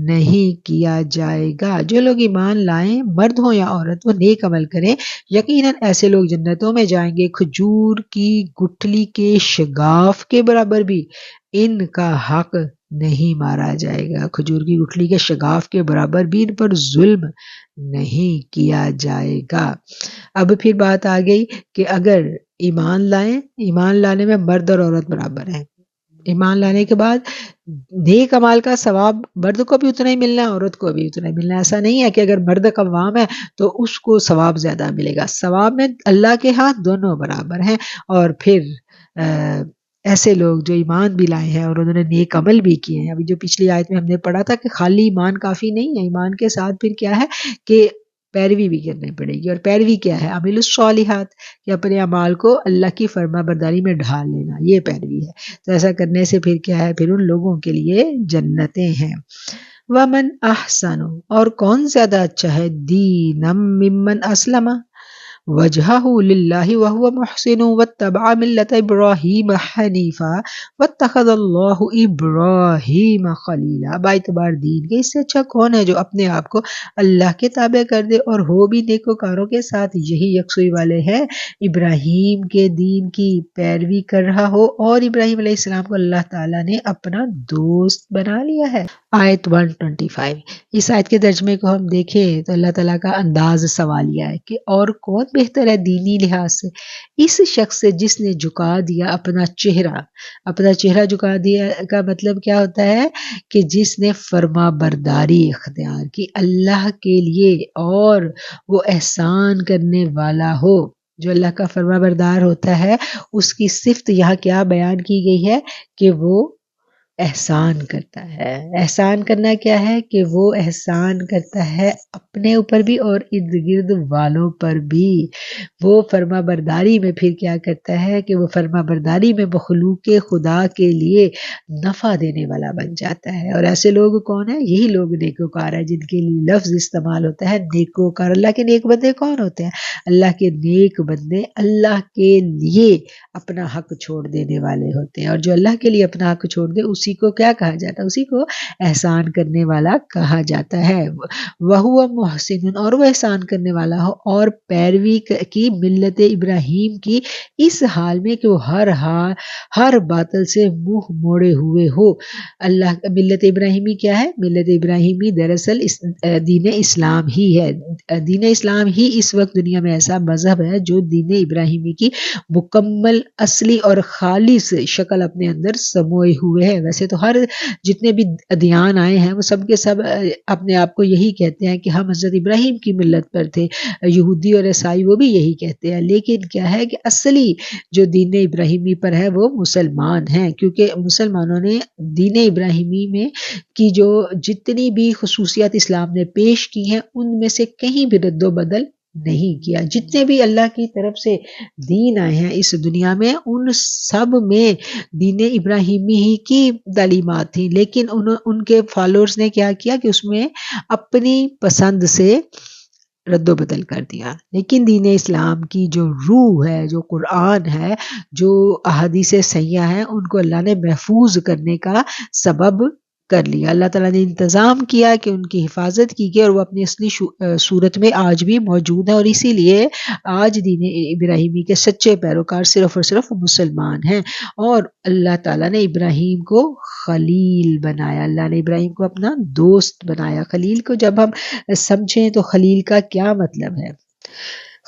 نہیں کیا جائے گا۔ جو لوگ ایمان لائیں، مرد ہو یا عورت، وہ نیک عمل کریں، یقیناً ایسے لوگ جنتوں میں جائیں گے، کھجور کی گٹھلی کے شگاف کے برابر بھی ان کا حق نہیں مارا جائے گا، کھجور کی گٹھلی کے شگاف کے برابر بھی ان پر ظلم نہیں کیا جائے گا۔ اب پھر بات آ گئی کہ اگر ایمان لائیں، ایمان لانے میں مرد اور عورت برابر ہیں، ایمان لانے کے بعد نیک عمال کا ثواب مرد کو بھی اتنا ہی ملنا ہے، عورت کو بھی اتنا ہی ملنا ہے۔ ایسا نہیں ہے کہ اگر مرد قوام ہے تو اس کو ثواب زیادہ ملے گا، ثواب میں اللہ کے ہاتھ دونوں برابر ہیں۔ اور پھر ایسے لوگ جو ایمان بھی لائے ہیں اور انہوں نے نیک عمل بھی کیے ہیں، ابھی جو پچھلی آیت میں ہم نے پڑھا تھا کہ خالی ایمان کافی نہیں ہے، ایمان کے ساتھ پھر کیا ہے کہ پیروی بھی کرنی پڑے گی، اور پیروی کیا ہے؟ عمل الصالحات، کہ اپنے اعمال کو اللہ کی فرما برداری میں ڈھال لینا، یہ پیروی ہے۔ تو ایسا کرنے سے پھر کیا ہے؟ پھر ان لوگوں کے لیے جنتیں ہیں۔ وَمَنْ أَحْسَنُ، اور کون زیادہ اچھا ہے، دِینًا مِّمَّنْ أَسْلَمَ، وجہہ للہ وہو محسن واتبع ملت ابراہیم حنیفا واتخذ اللہ ابراہیم خلیلا۔ باعتبار دین کے اس سے اچھا کون ہے جو اپنے آپ کو اللہ کے تابع کر دے اور ہو بھی نیکوکاروں کے ساتھ، یہی یکسوئی والے ہیں، ابراہیم کے دین کی پیروی کر رہا ہو اور ابراہیم علیہ السلام کو اللہ تعالیٰ نے اپنا دوست بنا لیا ہے۔ آیت 125، اس آیت کے ترجمے کو ہم دیکھیں تو اللہ تعالیٰ کا انداز سوالیہ ہے کہ اور کون بہتر ہے دینی لحاظ سے اس شخص سے جس نے جھکا دیا اپنا چہرہ جھکا دیا کا مطلب کیا ہوتا ہے کہ جس نے فرما برداری اختیار کی اللہ کے لیے، اور وہ احسان کرنے والا ہو۔ جو اللہ کا فرما بردار ہوتا ہے اس کی صفت یہاں کیا بیان کی گئی ہے کہ وہ احسان کرتا ہے۔ احسان کرنا کیا ہے کہ وہ احسان کرتا ہے اپنے اوپر بھی اور ارد گرد والوں پر بھی۔ وہ فرما برداری میں پھر کیا کرتا ہے کہ وہ فرما برداری میں مخلوق خدا کے لیے نفع دینے والا بن جاتا ہے۔ اور ایسے لوگ کون ہیں؟ یہی لوگ نیکوکار ہیں جن کے لیے لفظ استعمال ہوتا ہے نیکوکار۔ اللہ کے نیک بندے کون ہوتے ہیں؟ اللہ کے نیک بندے اللہ کے لیے اپنا حق چھوڑ دینے والے ہوتے ہیں، اور جو اللہ کے لیے اپنا حق چھوڑ دے اسی کو کیا کہا جاتا ہے؟ اسی کو احسان کرنے والا کہا جاتا ہے۔ وَهُوَ مُحْسِنٌ، اور وہ احسان کرنے والا ہو اور پیروی کی ملت ابراہیم کی، اس حال میں کہ وہ ہر باطل سے منہ موڑے ہوئے ہو۔ اللہ ملت ابراہیمی کیا ہے؟ ملت ابراہیمی دراصل دین اسلام ہی ہے۔ دین اسلام ہی اس وقت دنیا میں ایسا مذہب ہے جو دین ابراہیمی کی مکمل، اصلی اور خالص شکل اپنے اندر سموئے ہوئے ہے۔ ویسے تو ہر جتنے بھی ادیان آئے ہیں وہ سب کے سب اپنے آپ کو یہی کہتے ہیں کہ ہم حضرت ابراہیم کی ملت پر تھے، یہودی اور عیسائی وہ بھی یہی کہتے ہیں، لیکن کیا ہے کہ اصلی جو دین ابراہیمی پر ہے وہ مسلمان ہیں، کیونکہ مسلمانوں نے دین ابراہیمی میں کی جو جتنی بھی خصوصیات اسلام نے پیش کی ہیں ان میں سے کہیں بھی رد و بدل نہیں کیا۔ جتنے بھی اللہ کی طرف سے دین آئے ہیں اس دنیا میں ان سب میں دین ابراہیمی ہی کی تعلیمات تھیں، لیکن ان کے فالوورز نے کیا کیا کہ اس میں اپنی پسند سے رد و بدل کر دیا۔ لیکن دین اسلام کی جو روح ہے، جو قرآن ہے، جو احادیث صحیحہ ہیں، ان کو اللہ نے محفوظ کرنے کا سبب کر لیا۔ اللہ تعالیٰ نے انتظام کیا کہ ان کی حفاظت کی گئی اور وہ اپنی اصلی صورت میں آج بھی موجود ہے، اور اسی لیے آج دین ابراہیمی کے سچے پیروکار صرف اور صرف مسلمان ہیں۔ اور اللہ تعالیٰ نے ابراہیم کو خلیل بنایا، اللہ نے ابراہیم کو اپنا دوست بنایا۔ خلیل کو جب ہم سمجھیں تو خلیل کا کیا مطلب ہے؟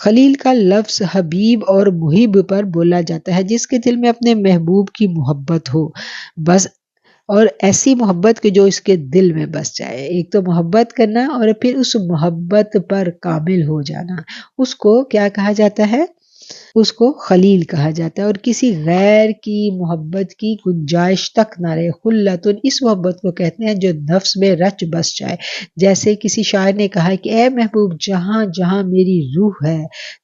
خلیل کا لفظ حبیب اور محب پر بولا جاتا ہے جس کے دل میں اپنے محبوب کی محبت ہو، بس، اور ایسی محبت کہ جو اس کے دل میں بس جائے۔ ایک تو محبت کرنا اور پھر اس محبت پر کامل ہو جانا، اس کو کیا کہا جاتا ہے؟ اس کو خلیل کہا جاتا ہے، اور کسی غیر کی محبت کی گنجائش تک نہ رہے۔ خلتن اس محبت کو کہتے ہیں جو نفس میں رچ بس جائے۔ جیسے کسی شاعر نے کہا کہ اے محبوب جہاں جہاں میری روح ہے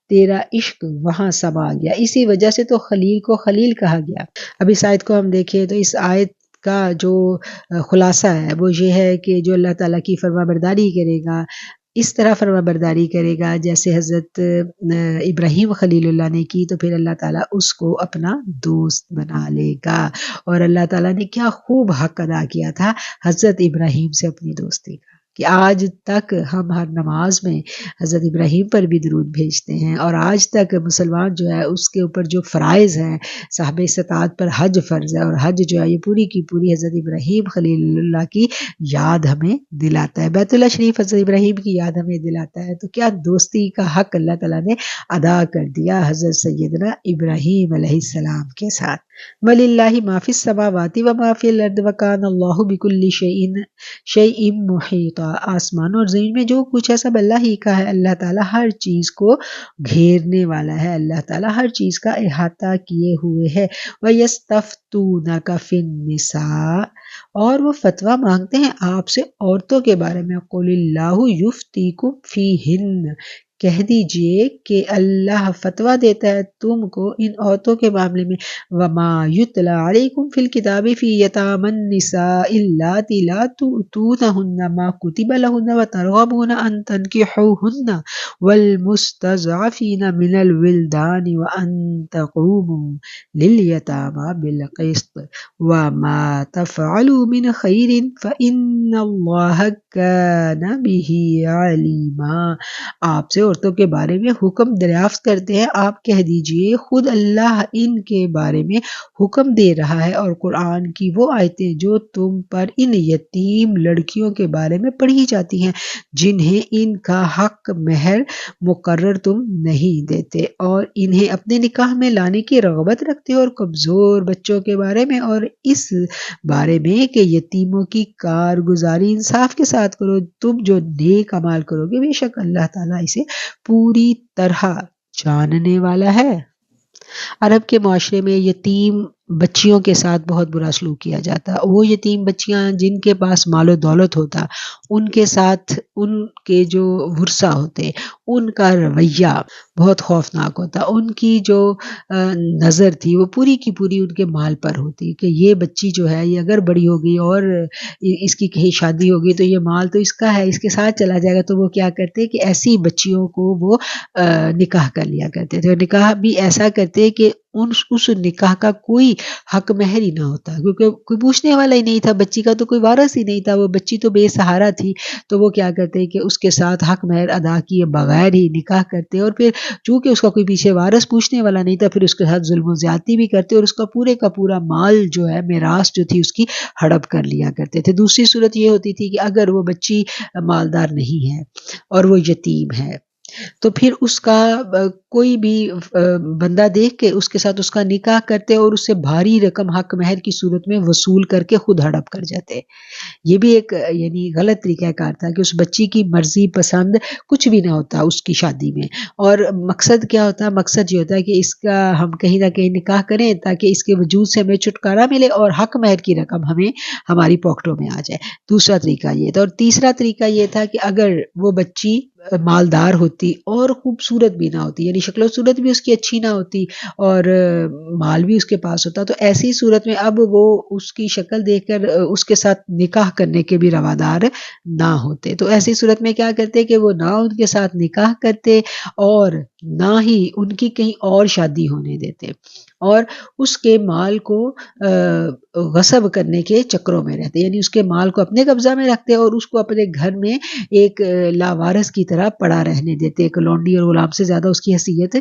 تیرا عشق وہاں سما گیا، اسی وجہ سے تو خلیل کو خلیل کہا گیا۔ اب اس آیت کو ہم دیکھیں تو اس آیت کا جو خلاصہ ہے وہ یہ ہے کہ جو اللہ تعالیٰ کی فرما برداری کرے گا، اس طرح فرما برداری کرے گا جیسے حضرت ابراہیم خلیل اللہ نے کی، تو پھر اللہ تعالیٰ اس کو اپنا دوست بنا لے گا۔ اور اللہ تعالیٰ نے کیا خوب حق ادا کیا تھا حضرت ابراہیم سے اپنی دوستی کا، کہ آج تک ہم ہر نماز میں حضرت ابراہیم پر بھی درود بھیجتے ہیں، اور آج تک مسلمان جو ہے اس کے اوپر جو فرائض ہیں، صاحب استطاعت پر حج فرض ہے، اور حج جو ہے یہ پوری کی پوری حضرت ابراہیم خلیل اللہ کی یاد ہمیں دلاتا ہے، بیت اللہ شریف حضرت ابراہیم کی یاد ہمیں دلاتا ہے۔ تو کیا دوستی کا حق اللہ تعالیٰ نے ادا کر دیا حضرت سیدنا ابراہیم علیہ السلام کے ساتھ۔ وَلِلَّهِ مَا فِي السَّمَاوَاتِ وَمَا فِي الْأَرْضِ وَكَانَ اللَّهُ بِكُلِّ شَيْءٍ مُحِيطًا۔ آسمان اور زمین میں جو کچھ ہے سب اللہ ہی کا ہے، اللہ تعالیٰ ہر چیز کو گھیرنے والا ہے، اللہ تعالیٰ ہر چیز کا احاطہ کیے ہوئے ہے۔ وَيَسْتَفْتُونَكَ فِي النِّسَاءِ، اور وہ فتویٰ مانگتے ہیں آپ سے عورتوں کے بارے میں۔ قُلِ اللَّهُ يُفْتِيكُمْ فِيهِنَّ، کہہ دیجئے کہ اللہ فتویٰ دیتا ہے تم کو ان عورتوں کے معاملے میں وَمَا يُتْلَى عَلَيْكُمْ فِي الْكِتَابِ فِي يَتَامَى النِّسَاءِ اللَّاتِي لَا تُؤْتُونَهُنَّ مَا كُتِبَ لَهُنَّ وَتَرْغَبُونَ أَن تَنكِحُوهُنَّ وَالْمُسْتَضْعَفِينَ مِنَ الْوِلْدَانِ وَأَن تَقُومُوا لِلْيَتَامَى بِالْقِسْطِ وَمَا تَفْعَلُوا مِنْ خَيْرٍ فَإِنَّ اللَّهَ كَانَ بِهِ عَلِيمًا۔ آپ سے عورتوں کے بارے میں حکم دریافت کرتے ہیں، آپ کہہ دیجئے خود اللہ ان کے بارے میں حکم دے رہا ہے، اور قرآن کی وہ آیتیں جو تم پر ان یتیم لڑکیوں کے بارے میں پڑھی جاتی ہیں جنہیں ان کا حق مہر مقرر تم نہیں دیتے، اور انہیں اپنے نکاح میں لانے کی رغبت رکھتے ہو، اور کمزور بچوں کے بارے میں، اور اس بارے میں کہ یتیموں کی کارگزاری انصاف کے ساتھ کرو، تم جو نیک اعمال کرو گے بے شک اللہ تعالیٰ اسے پوری طرح جاننے والا ہے۔ عرب کے معاشرے میں یتیم بچیوں کے ساتھ بہت برا سلوک کیا جاتا، وہ یتیم بچیاں جن کے پاس مال و دولت ہوتا ان کے ساتھ ان کے جو ورثہ ہوتے ان کا رویہ بہت خوفناک ہوتا، ان کی جو نظر تھی وہ پوری کی پوری ان کے مال پر ہوتی کہ یہ بچی جو ہے یہ اگر بڑی ہوگی اور اس کی کہیں شادی ہوگی تو یہ مال تو اس کا ہے، اس کے ساتھ چلا جائے گا، تو وہ کیا کرتے کہ ایسی بچیوں کو وہ نکاح کر لیا کرتے تھے، اور نکاح بھی ایسا کرتے کہ اس نکاح کا کوئی حق مہر ہی نہ ہوتا، کیونکہ کوئی پوچھنے والا ہی نہیں تھا، بچی کا تو کوئی وارث ہی نہیں تھا، وہ بچی تو بے سہارا تھی، تو وہ کیا کرتے کہ اس کے ساتھ حق مہر ادا کیے بغیر ہی نکاح کرتے، اور پھر چونکہ اس کا کوئی پیچھے وارث پوچھنے والا نہیں تھا پھر اس کے ساتھ ظلم و زیادتی بھی کرتے، اور اس کا پورے کا پورا مال جو ہے میراث جو تھی اس کی ہڑپ کر لیا کرتے تھے۔ دوسری صورت یہ ہوتی تھی کہ اگر وہ بچی مالدار نہیں ہے اور وہ یتیم ہے تو پھر اس کا کوئی بھی بندہ دیکھ کے اس کے ساتھ اس کا نکاح کرتے اور اس سے بھاری رقم حق مہر کی صورت میں وصول کر کے خود ہڑپ کر جاتے۔ یہ بھی ایک یعنی غلط طریقہ کار تھا کہ اس بچی کی مرضی پسند کچھ بھی نہ ہوتا اس کی شادی میں، اور مقصد کیا ہوتا ہے؟ مقصد یہ ہوتا ہے کہ اس کا ہم کہیں نہ کہیں نکاح کریں تاکہ اس کے وجود سے ہمیں چھٹکارا ملے اور حق مہر کی رقم ہمیں ہماری پاکٹوں میں آ جائے۔ دوسرا طریقہ یہ تھا، اور تیسرا طریقہ یہ تھا کہ اگر وہ بچی مالدار ہوتی اور خوبصورت بھی نہ ہوتی، یعنی شکل و صورت بھی اس کی اچھی نہ ہوتی اور مال بھی اس کے پاس ہوتا، تو ایسی صورت میں اب وہ اس کی شکل دیکھ کر اس کے ساتھ نکاح کرنے کے بھی روادار نہ ہوتے، تو ایسی صورت میں کیا کرتے کہ وہ نہ ان کے ساتھ نکاح کرتے اور نہ ہی ان کی کہیں اور شادی ہونے دیتے، اور اس کے مال کو غصب کرنے کے چکروں میں رہتے، یعنی اس کے مال کو اپنے قبضہ میں رکھتے اور اس کو اپنے گھر میں ایک لاوارث کی طرح پڑا رہنے دیتے، ایک لونڈی اور غلام سے زیادہ اس کی حیثیت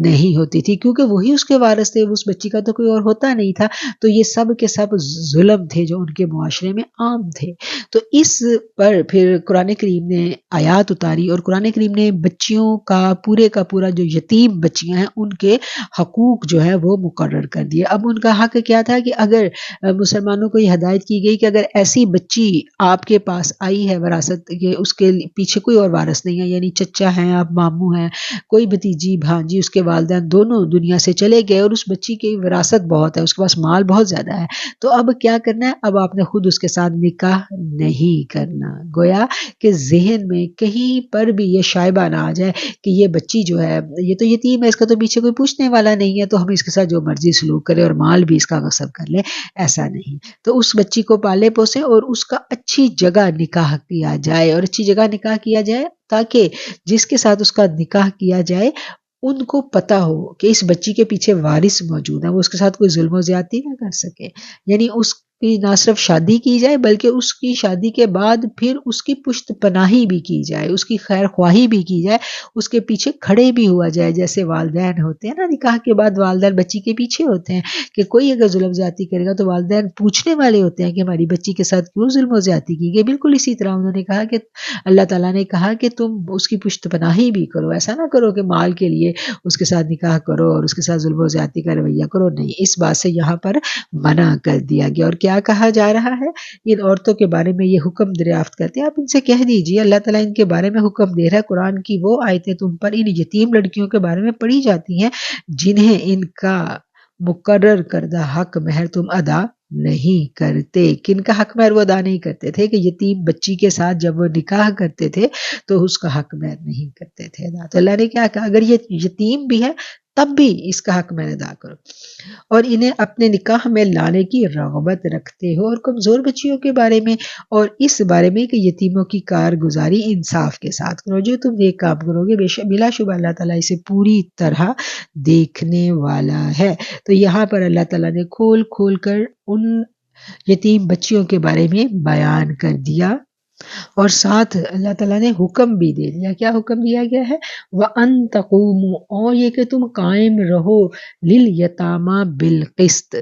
نہیں ہوتی تھی، کیونکہ وہی اس کے وارث تھے، اس بچی کا تو کوئی اور ہوتا نہیں تھا، تو یہ سب کے سب ظلم تھے جو ان کے معاشرے میں عام تھے۔ تو اس پر پھر قرآن کریم نے آیات اتاری اور قرآن کریم نے بچیوں کا پورا جو یتیم بچیاں ہیں ان کے حقوق جو ہے وہ مقرر کر دیے۔ اب ان کا حق کیا تھا کہ اگر مسلمانوں کو یہ ہدایت کی گئی کہ اگر ایسی بچی آپ کے پاس آئی ہے وراثت کے، اس کے پیچھے کوئی اور وارث نہیں ہے، یعنی چچا ہیں، آپ ماموں ہیں، کوئی بھتیجی بھانجی، اس کے والدین دونوں دنیا سے چلے گئے اور اس بچی کی وراثت بہت ہے، اس کے پاس مال بہت زیادہ ہے، تو اب کیا کرنا ہے؟ اب آپ نے خود اس کے ساتھ نکاح نہیں کرنا، گویا کہ ذہن میں کہیں پر بھی یہ شائبہ نہ آ جائے کہ یہ بچی جو ہے یہ تو یتیم ہے، اس کا تو پیچھے کوئی پوچھنے والا نہیں ہے، تو ہم اس کے ساتھ جو مرضی سلوک کرے اور مال بھی اس کا غصب کر لے، ایسا نہیں۔ تو اس بچی کو پالے پوسے اور اس کا اچھی جگہ نکاح کیا جائے، اور اچھی جگہ نکاح کیا جائے تاکہ جس کے ساتھ اس کا نکاح کیا جائے ان کو پتہ ہو کہ اس بچی کے پیچھے وارث موجود ہے، وہ اس کے ساتھ کوئی ظلم و زیادتی نہ کر سکے، یعنی اس کی نہ صرف شادی کی جائے بلکہ اس کی شادی کے بعد پھر اس کی پشت پناہی بھی کی جائے، اس کی خیر خواہی بھی کی جائے، اس کے پیچھے کھڑے بھی ہوا جائے، جیسے والدین ہوتے ہیں نا، نکاح کے بعد والدین بچی کے پیچھے ہوتے ہیں کہ کوئی اگر ظلم زیادتی کرے گا تو والدین پوچھنے والے ہوتے ہیں کہ ہماری بچی کے ساتھ کیوں ظلم و زیادتی کی گئی۔ بالکل اسی طرح انہوں نے کہا کہ اللہ تعالیٰ نے کہا کہ تم اس کی پشت پناہی بھی کرو، ایسا نہ کرو کہ مال کے لیے اس کے ساتھ نکاح کرو اور اس کے ساتھ ظلم و زیادتی کا رویہ کرو، نہیں، اس بات سے یہاں پر منع کر دیا گیا۔ اور کیا کہا جا رہا ہے؟ ان عورتوں کے بارے میں یہ حکم دریافت کرتے ہیں، آپ ان سے کہہ دیجئے اللہ تعالیٰ ان کے بارے میں حکم دے رہا ہے، قرآن کی وہ آیتیں تم پر ان یتیم لڑکیوں کے بارے میں پڑھی جاتی ہیں جنہیں ان کا مقرر کردہ حق مہر تم ادا نہیں کرتے. کن کا حق مہر وہ ادا نہیں کرتے تھے؟ کہ یتیم بچی کے ساتھ جب وہ نکاح کرتے تھے تو اس کا حق مہر نہیں کرتے تھے ادا. تو اللہ نے کیا کہا؟ اگر یہ یتیم بھی ہے تب بھی اس کا حق مہر ادا کرو، اور انہیں اپنے نکاح میں لانے کی رغبت رکھتے ہو، اور کمزور بچیوں کے بارے میں اور اس بارے میں کہ یتیموں کی کارگزاری انصاف کے ساتھ کرو. جو تم نیک کام کرو گے بلا شبہ اللہ تعالیٰ اسے پوری طرح دیکھنے والا ہے. تو یہاں پر اللہ تعالیٰ نے کھول کھول کر ان یتیم بچیوں کے بارے میں بیان کر دیا، اور ساتھ اللہ تعالیٰ نے حکم بھی دے دیا. کیا حکم دیا گیا ہے؟ وَأَن تَقُومُوا، اور یہ کہ تم قائم رہو، لِلْيَتَامَى بِالْقِسْطِ،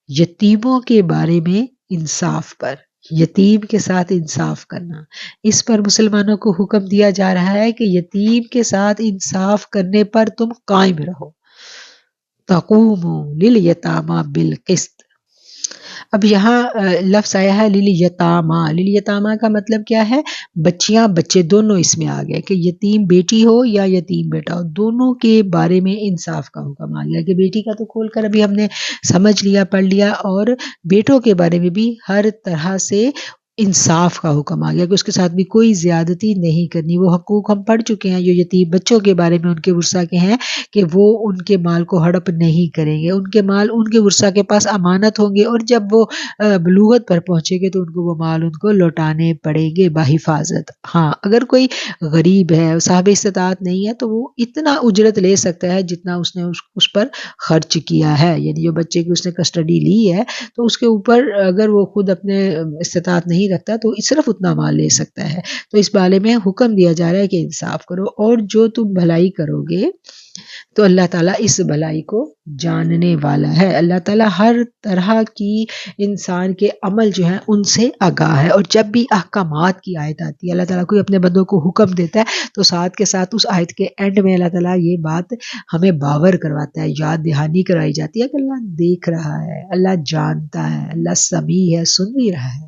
یتیموں کے بارے میں انصاف پر. یتیم کے ساتھ انصاف کرنا، اس پر مسلمانوں کو حکم دیا جا رہا ہے کہ یتیم کے ساتھ انصاف کرنے پر تم قائم رہو. تَقُومُوا لِلْيَتَامَى بِالْقِسْطِ. اب یہاں لفظ آیا ہے لِلْيَتَامَى. لِلْيَتَامَى کا مطلب کیا ہے؟ بچیاں بچے دونوں اس میں آ گئے، کہ یتیم بیٹی ہو یا یتیم بیٹا ہو، دونوں کے بارے میں انصاف کا حکم آ گیا. کہ بیٹی کا تو کھول کر ابھی ہم نے سمجھ لیا، پڑھ لیا، اور بیٹوں کے بارے میں بھی ہر طرح سے انصاف کا حکم آ گیا کہ اس کے ساتھ بھی کوئی زیادتی نہیں کرنی. وہ حقوق ہم پڑھ چکے ہیں جو یتیم بچوں کے بارے میں ان کے ورثہ کے ہیں، کہ وہ ان کے مال کو ہڑپ نہیں کریں گے. ان کے مال ان کے ورثہ کے پاس امانت ہوں گے، اور جب وہ بلوغت پر پہنچے گے تو ان کو وہ مال ان کو لوٹانے پڑیں گے بحفاظت. ہاں، اگر کوئی غریب ہے، صاحب استطاعت نہیں ہے، تو وہ اتنا اجرت لے سکتا ہے جتنا اس نے اس پر خرچ کیا ہے. یعنی جو بچے کی اس نے کسٹڈی لی ہے تو اس کے اوپر اگر وہ خود اپنے استطاعت نہیں رکھتا تو صرف اتنا مال لے سکتا ہے. تو اس بارے میں حکم دیا جا رہا ہے کہ انصاف کرو، اور جو تم بھلائی کرو گے تو اللہ تعالیٰ اس بھلائی کو جاننے والا ہے. اللہ تعالیٰ ہر طرح کی انسان کے عمل جو ہیں ان سے آگاہ ہے. اور جب بھی احکامات کی آیت آتی ہے، اللہ تعالیٰ کوئی اپنے بندوں کو حکم دیتا ہے تو ساتھ کے ساتھ اس آیت کے اینڈ میں اللہ تعالیٰ یہ بات ہمیں باور کرواتا ہے، یاد دہانی کرائی جاتی ہے کہ اللہ دیکھ رہا ہے، اللہ جانتا ہے، اللہ سمیع ہے، سن بھی رہا ہے،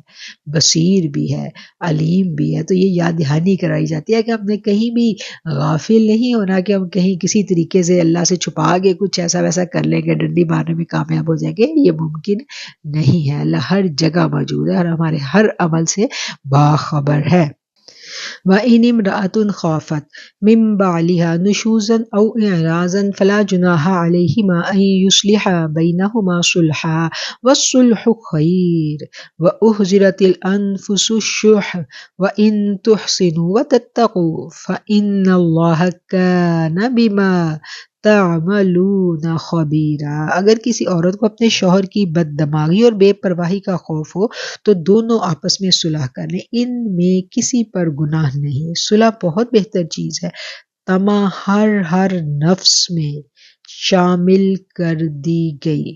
بصیر بھی ہے، علیم بھی ہے. تو یہ یاد دہانی کرائی جاتی ہے کہ ہم نے کہیں بھی غافل نہیں ہونا کہ ہم کہیں کسی طریقے سے اللہ سے چھپا کے کچھ ایسا ویسا کر لیں گے، ڈنڈی مارنے میں کامیاب ہو جائیں گے. یہ ممکن نہیں ہے. اللہ ہر جگہ موجود ہے اور ہمارے ہر عمل سے باخبر ہے. وَإِنِ امْرَأَةٌ خَافَتْ مِنْ بَعْلِهَا نُشُوزًا أَوْ إِعْرَاضًا فَلَا جُنَاحَ عَلَيْهِمَا أَنْ يُصْلِحَا بَيْنَهُمَا صُلْحًا وَالصُّلْحُ خَيْرٌ وَأُحْضِرَتِ الْأَنْفُسُ الشُّحَّ وَإِنْ تُحْسِنُوا وَتَتَّقُوا فَإِنَّ اللَّهَ كَانَ بِمَا تعملون خبیرا. اگر کسی عورت کو اپنے شوہر کی بد دماغی اور بے پرواہی کا خوف ہو تو دونوں آپس میں صلح کر لیں، ان میں کسی پر گناہ نہیں. صلح بہت بہتر چیز ہے. طمع ہر نفس میں شامل کر دی گئی.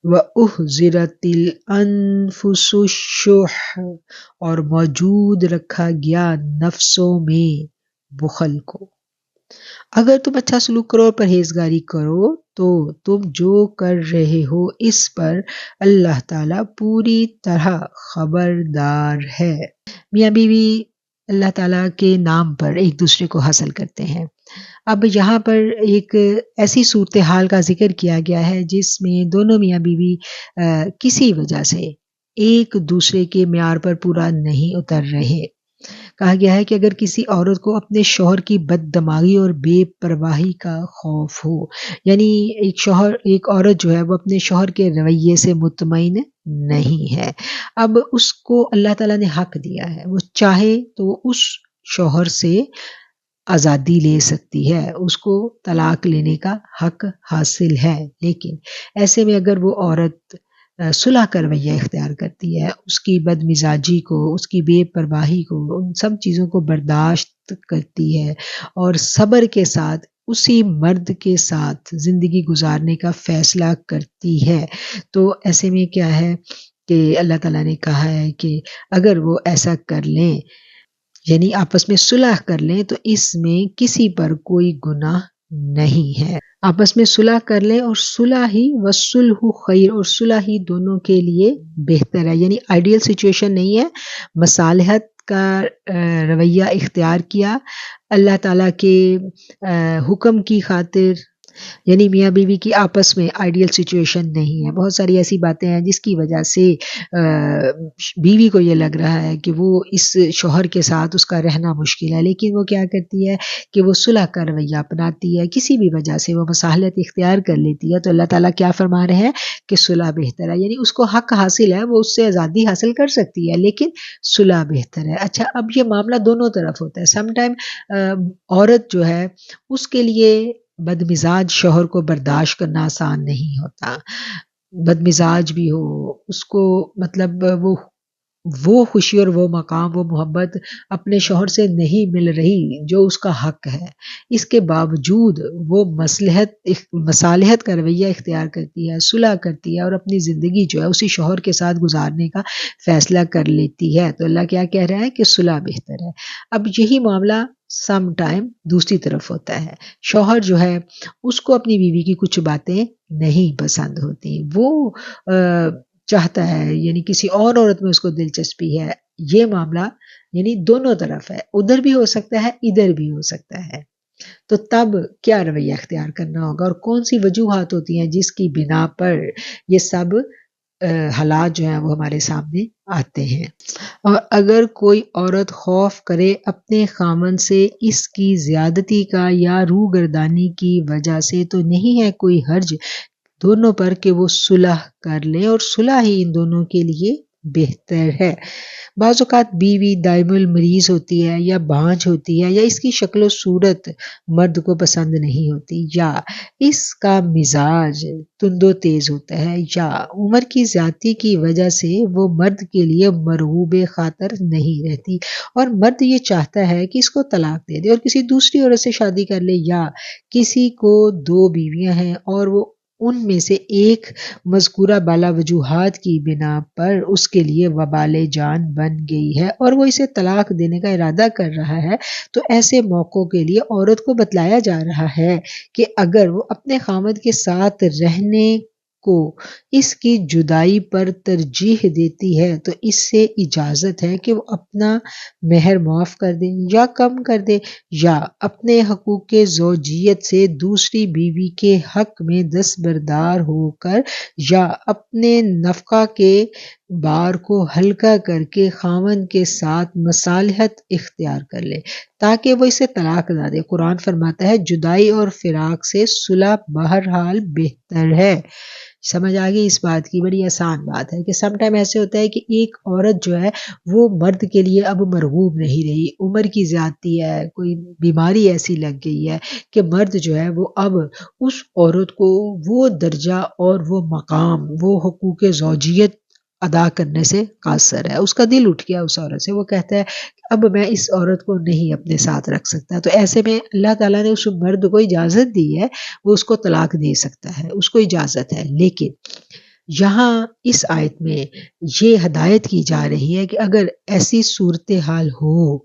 وَأُحْضِرَتِ الْأَنفُسُ الشُّحَّ، اور موجود رکھا گیا نفسوں میں بخل کو. اگر تم اچھا سلوک کرو اور پرہیزگاری کرو تو تم جو کر رہے ہو اس پر اللہ تعالیٰ پوری طرح خبردار ہے. میاں بیوی اللہ تعالیٰ کے نام پر ایک دوسرے کو حاصل کرتے ہیں. اب یہاں پر ایک ایسی صورتحال کا ذکر کیا گیا ہے جس میں دونوں میاں بیوی کسی وجہ سے ایک دوسرے کے معیار پر پورا نہیں اتر رہے. کہا گیا ہے کہ اگر کسی عورت کو اپنے شوہر کی بد دماغی اور بے پرواہی کا خوف ہو، یعنی ایک عورت جو ہے وہ اپنے شوہر کے رویے سے مطمئن نہیں ہے. اب اس کو اللہ تعالیٰ نے حق دیا ہے، وہ چاہے تو اس شوہر سے آزادی لے سکتی ہے، اس کو طلاق لینے کا حق حاصل ہے. لیکن ایسے میں اگر وہ عورت صلح کا رویہ اختیار کرتی ہے، اس کی بد مزاجی کو، اس کی بے پرواہی کو، ان سب چیزوں کو برداشت کرتی ہے اور صبر کے ساتھ اسی مرد کے ساتھ زندگی گزارنے کا فیصلہ کرتی ہے، تو ایسے میں کیا ہے کہ اللہ تعالیٰ نے کہا ہے کہ اگر وہ ایسا کر لیں، یعنی آپس میں صلح کر لیں، تو اس میں کسی پر کوئی گناہ نہیں ہے. آپس میں صلح کر لیں، اور صلح ہی والصلح خیر، اور صلح ہی دونوں کے لیے بہتر ہے. یعنی آئیڈیل سچویشن نہیں ہے، مصالحت کا رویہ اختیار کیا، اللہ تعالیٰ کے حکم کی خاطر یعنی میاں بیوی کی آپس میں آئیڈیل سچویشن نہیں ہے. بہت ساری ایسی باتیں ہیں جس کی وجہ سے بیوی کو یہ لگ رہا ہے کہ وہ اس شوہر کے ساتھ اس کا رہنا مشکل ہے، لیکن وہ کیا کرتی ہے کہ وہ صلح کا رویہ اپناتی ہے، کسی بھی وجہ سے وہ مصالحت اختیار کر لیتی ہے. تو اللہ تعالیٰ کیا فرما رہے ہیں کہ صلح بہتر ہے، یعنی اس کو حق حاصل ہے، وہ اس سے آزادی حاصل کر سکتی ہے لیکن صلح بہتر ہے. اچھا، اب یہ معاملہ دونوں طرف ہوتا ہے. سم ٹائم عورت جو ہے اس کے لیے بدمزاج شوہر کو برداشت کرنا آسان نہیں ہوتا. بدمزاج بھی ہو اس کو، مطلب وہ خوشی اور وہ مقام، وہ محبت اپنے شوہر سے نہیں مل رہی جو اس کا حق ہے. اس کے باوجود وہ مصالحت کا رویہ اختیار کرتی ہے، صلح کرتی ہے اور اپنی زندگی جو ہے اسی شوہر کے ساتھ گزارنے کا فیصلہ کر لیتی ہے. تو اللہ کیا کہہ رہا ہے کہ صلح بہتر ہے. اب یہی معاملہ سم ٹائم دوسری طرف ہوتا ہے. شوہر جو ہے اس کو اپنی بیوی کی کچھ باتیں نہیں پسند ہوتی، وہ چاہتا ہے، یعنی کسی اور عورت میں اس کو دلچسپی ہے. یہ معاملہ یعنی دونوں طرف ہے، ادھر بھی ہو سکتا ہے ادھر بھی ہو سکتا ہے. تو تب کیا رویہ اختیار کرنا ہوگا اور کون سی وجوہات ہوتی ہیں جس کی بنا پر یہ سب حالات جو ہیں وہ ہمارے سامنے آتے ہیں. اور اگر کوئی عورت خوف کرے اپنے خامن سے اس کی زیادتی کا یا روگردانی کی وجہ سے، تو نہیں ہے کوئی حرج دونوں پر کہ وہ صلح کر لیں، اور صلح ہی ان دونوں کے لیے بہتر ہے. بعض اوقات بیوی دائم المریض ہوتی ہے یا بانجھ ہوتی ہے یا اس کی شکل و صورت مرد کو پسند نہیں ہوتی، یا اس کا مزاج تند و تیز ہوتا ہے، یا عمر کی زیادتی کی وجہ سے وہ مرد کے لیے مرغوب خاطر نہیں رہتی اور مرد یہ چاہتا ہے کہ اس کو طلاق دے دے اور کسی دوسری عورت سے شادی کر لے، یا کسی کو 2 بیویاں ہیں اور وہ ان میں سے ایک مذکورہ بالا وجوہات کی بنا پر اس کے لیے وبال جان بن گئی ہے اور وہ اسے طلاق دینے کا ارادہ کر رہا ہے. تو ایسے موقعوں کے لیے عورت کو بتلایا جا رہا ہے کہ اگر وہ اپنے خامد کے ساتھ رہنے کو اس کی جدائی پر ترجیح دیتی ہے تو اس سے اجازت ہے کہ وہ اپنا مہر معاف کر دے یا کم کر دے، یا اپنے حقوق کے زوجیت سے دوسری بیوی کے حق میں دستبردار ہو کر یا اپنے نفقہ کے بار کو ہلکا کر کے خاوند کے ساتھ مصالحت اختیار کر لے تاکہ وہ اسے طلاق نہ دے. قرآن فرماتا ہے جدائی اور فراق سے صلح بہرحال بہتر ہے. سمجھ آ گئی اس بات کی؟ بڑی آسان بات ہے کہ سم ٹائم ایسے ہوتا ہے کہ ایک عورت جو ہے وہ مرد کے لیے اب مرغوب نہیں رہی، عمر کی زیادتی ہے، کوئی بیماری ایسی لگ گئی ہے کہ مرد جو ہے وہ اب اس عورت کو وہ درجہ اور وہ مقام، وہ حقوق زوجیت ادا کرنے سے قاصر ہے. اس کا دل اٹھ گیا اس عورت سے، وہ کہتا ہے اب میں اس عورت کو نہیں اپنے ساتھ رکھ سکتا. تو ایسے میں اللہ تعالیٰ نے اس مرد کو اجازت دی ہے، وہ اس کو طلاق دے سکتا ہے، اس کو اجازت ہے. لیکن یہاں اس آیت میں یہ ہدایت کی جا رہی ہے کہ اگر ایسی صورتحال ہو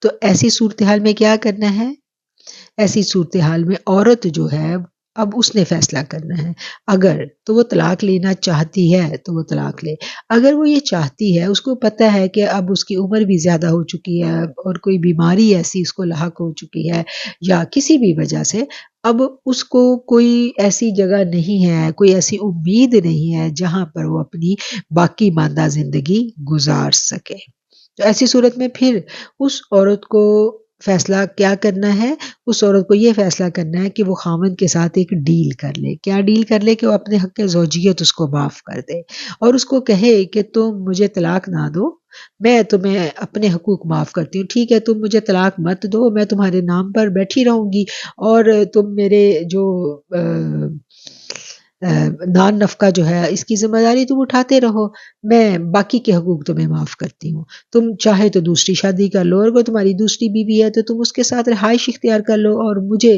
تو ایسی صورتحال میں کیا کرنا ہے؟ ایسی صورتحال میں عورت جو ہے اب اس نے فیصلہ کرنا ہے. اگر تو وہ طلاق لینا چاہتی ہے تو وہ طلاق لے. اگر وہ یہ چاہتی ہے، اس کو پتہ ہے کہ اب اس کی عمر بھی زیادہ ہو چکی ہے اور کوئی بیماری ایسی اس کو لاحق ہو چکی ہے یا کسی بھی وجہ سے اب اس کو کوئی ایسی جگہ نہیں ہے، کوئی ایسی امید نہیں ہے جہاں پر وہ اپنی باقی ماندہ زندگی گزار سکے، تو ایسی صورت میں پھر اس عورت کو فیصلہ کیا کرنا ہے؟ اس عورت کو یہ فیصلہ کرنا ہے کہ وہ خاوند کے ساتھ ایک ڈیل کر لے. کیا ڈیل کر لے؟ کہ وہ اپنے حق زوجیت اس کو معاف کر دے اور اس کو کہے کہ تم مجھے طلاق نہ دو، میں تمہیں اپنے حقوق معاف کرتی ہوں، ٹھیک ہے تم مجھے طلاق مت دو، میں تمہارے نام پر بیٹھی رہوں گی اور تم میرے جو نان نفقہ جو ہے اس کی ذمہ داری تم اٹھاتے رہو، میں باقی کے حقوق تمہیں معاف کرتی ہوں. تم چاہے تو دوسری شادی کر لو اور وہ تمہاری دوسری بیوی ہے تو تم اس کے ساتھ رہائش اختیار کر لو اور مجھے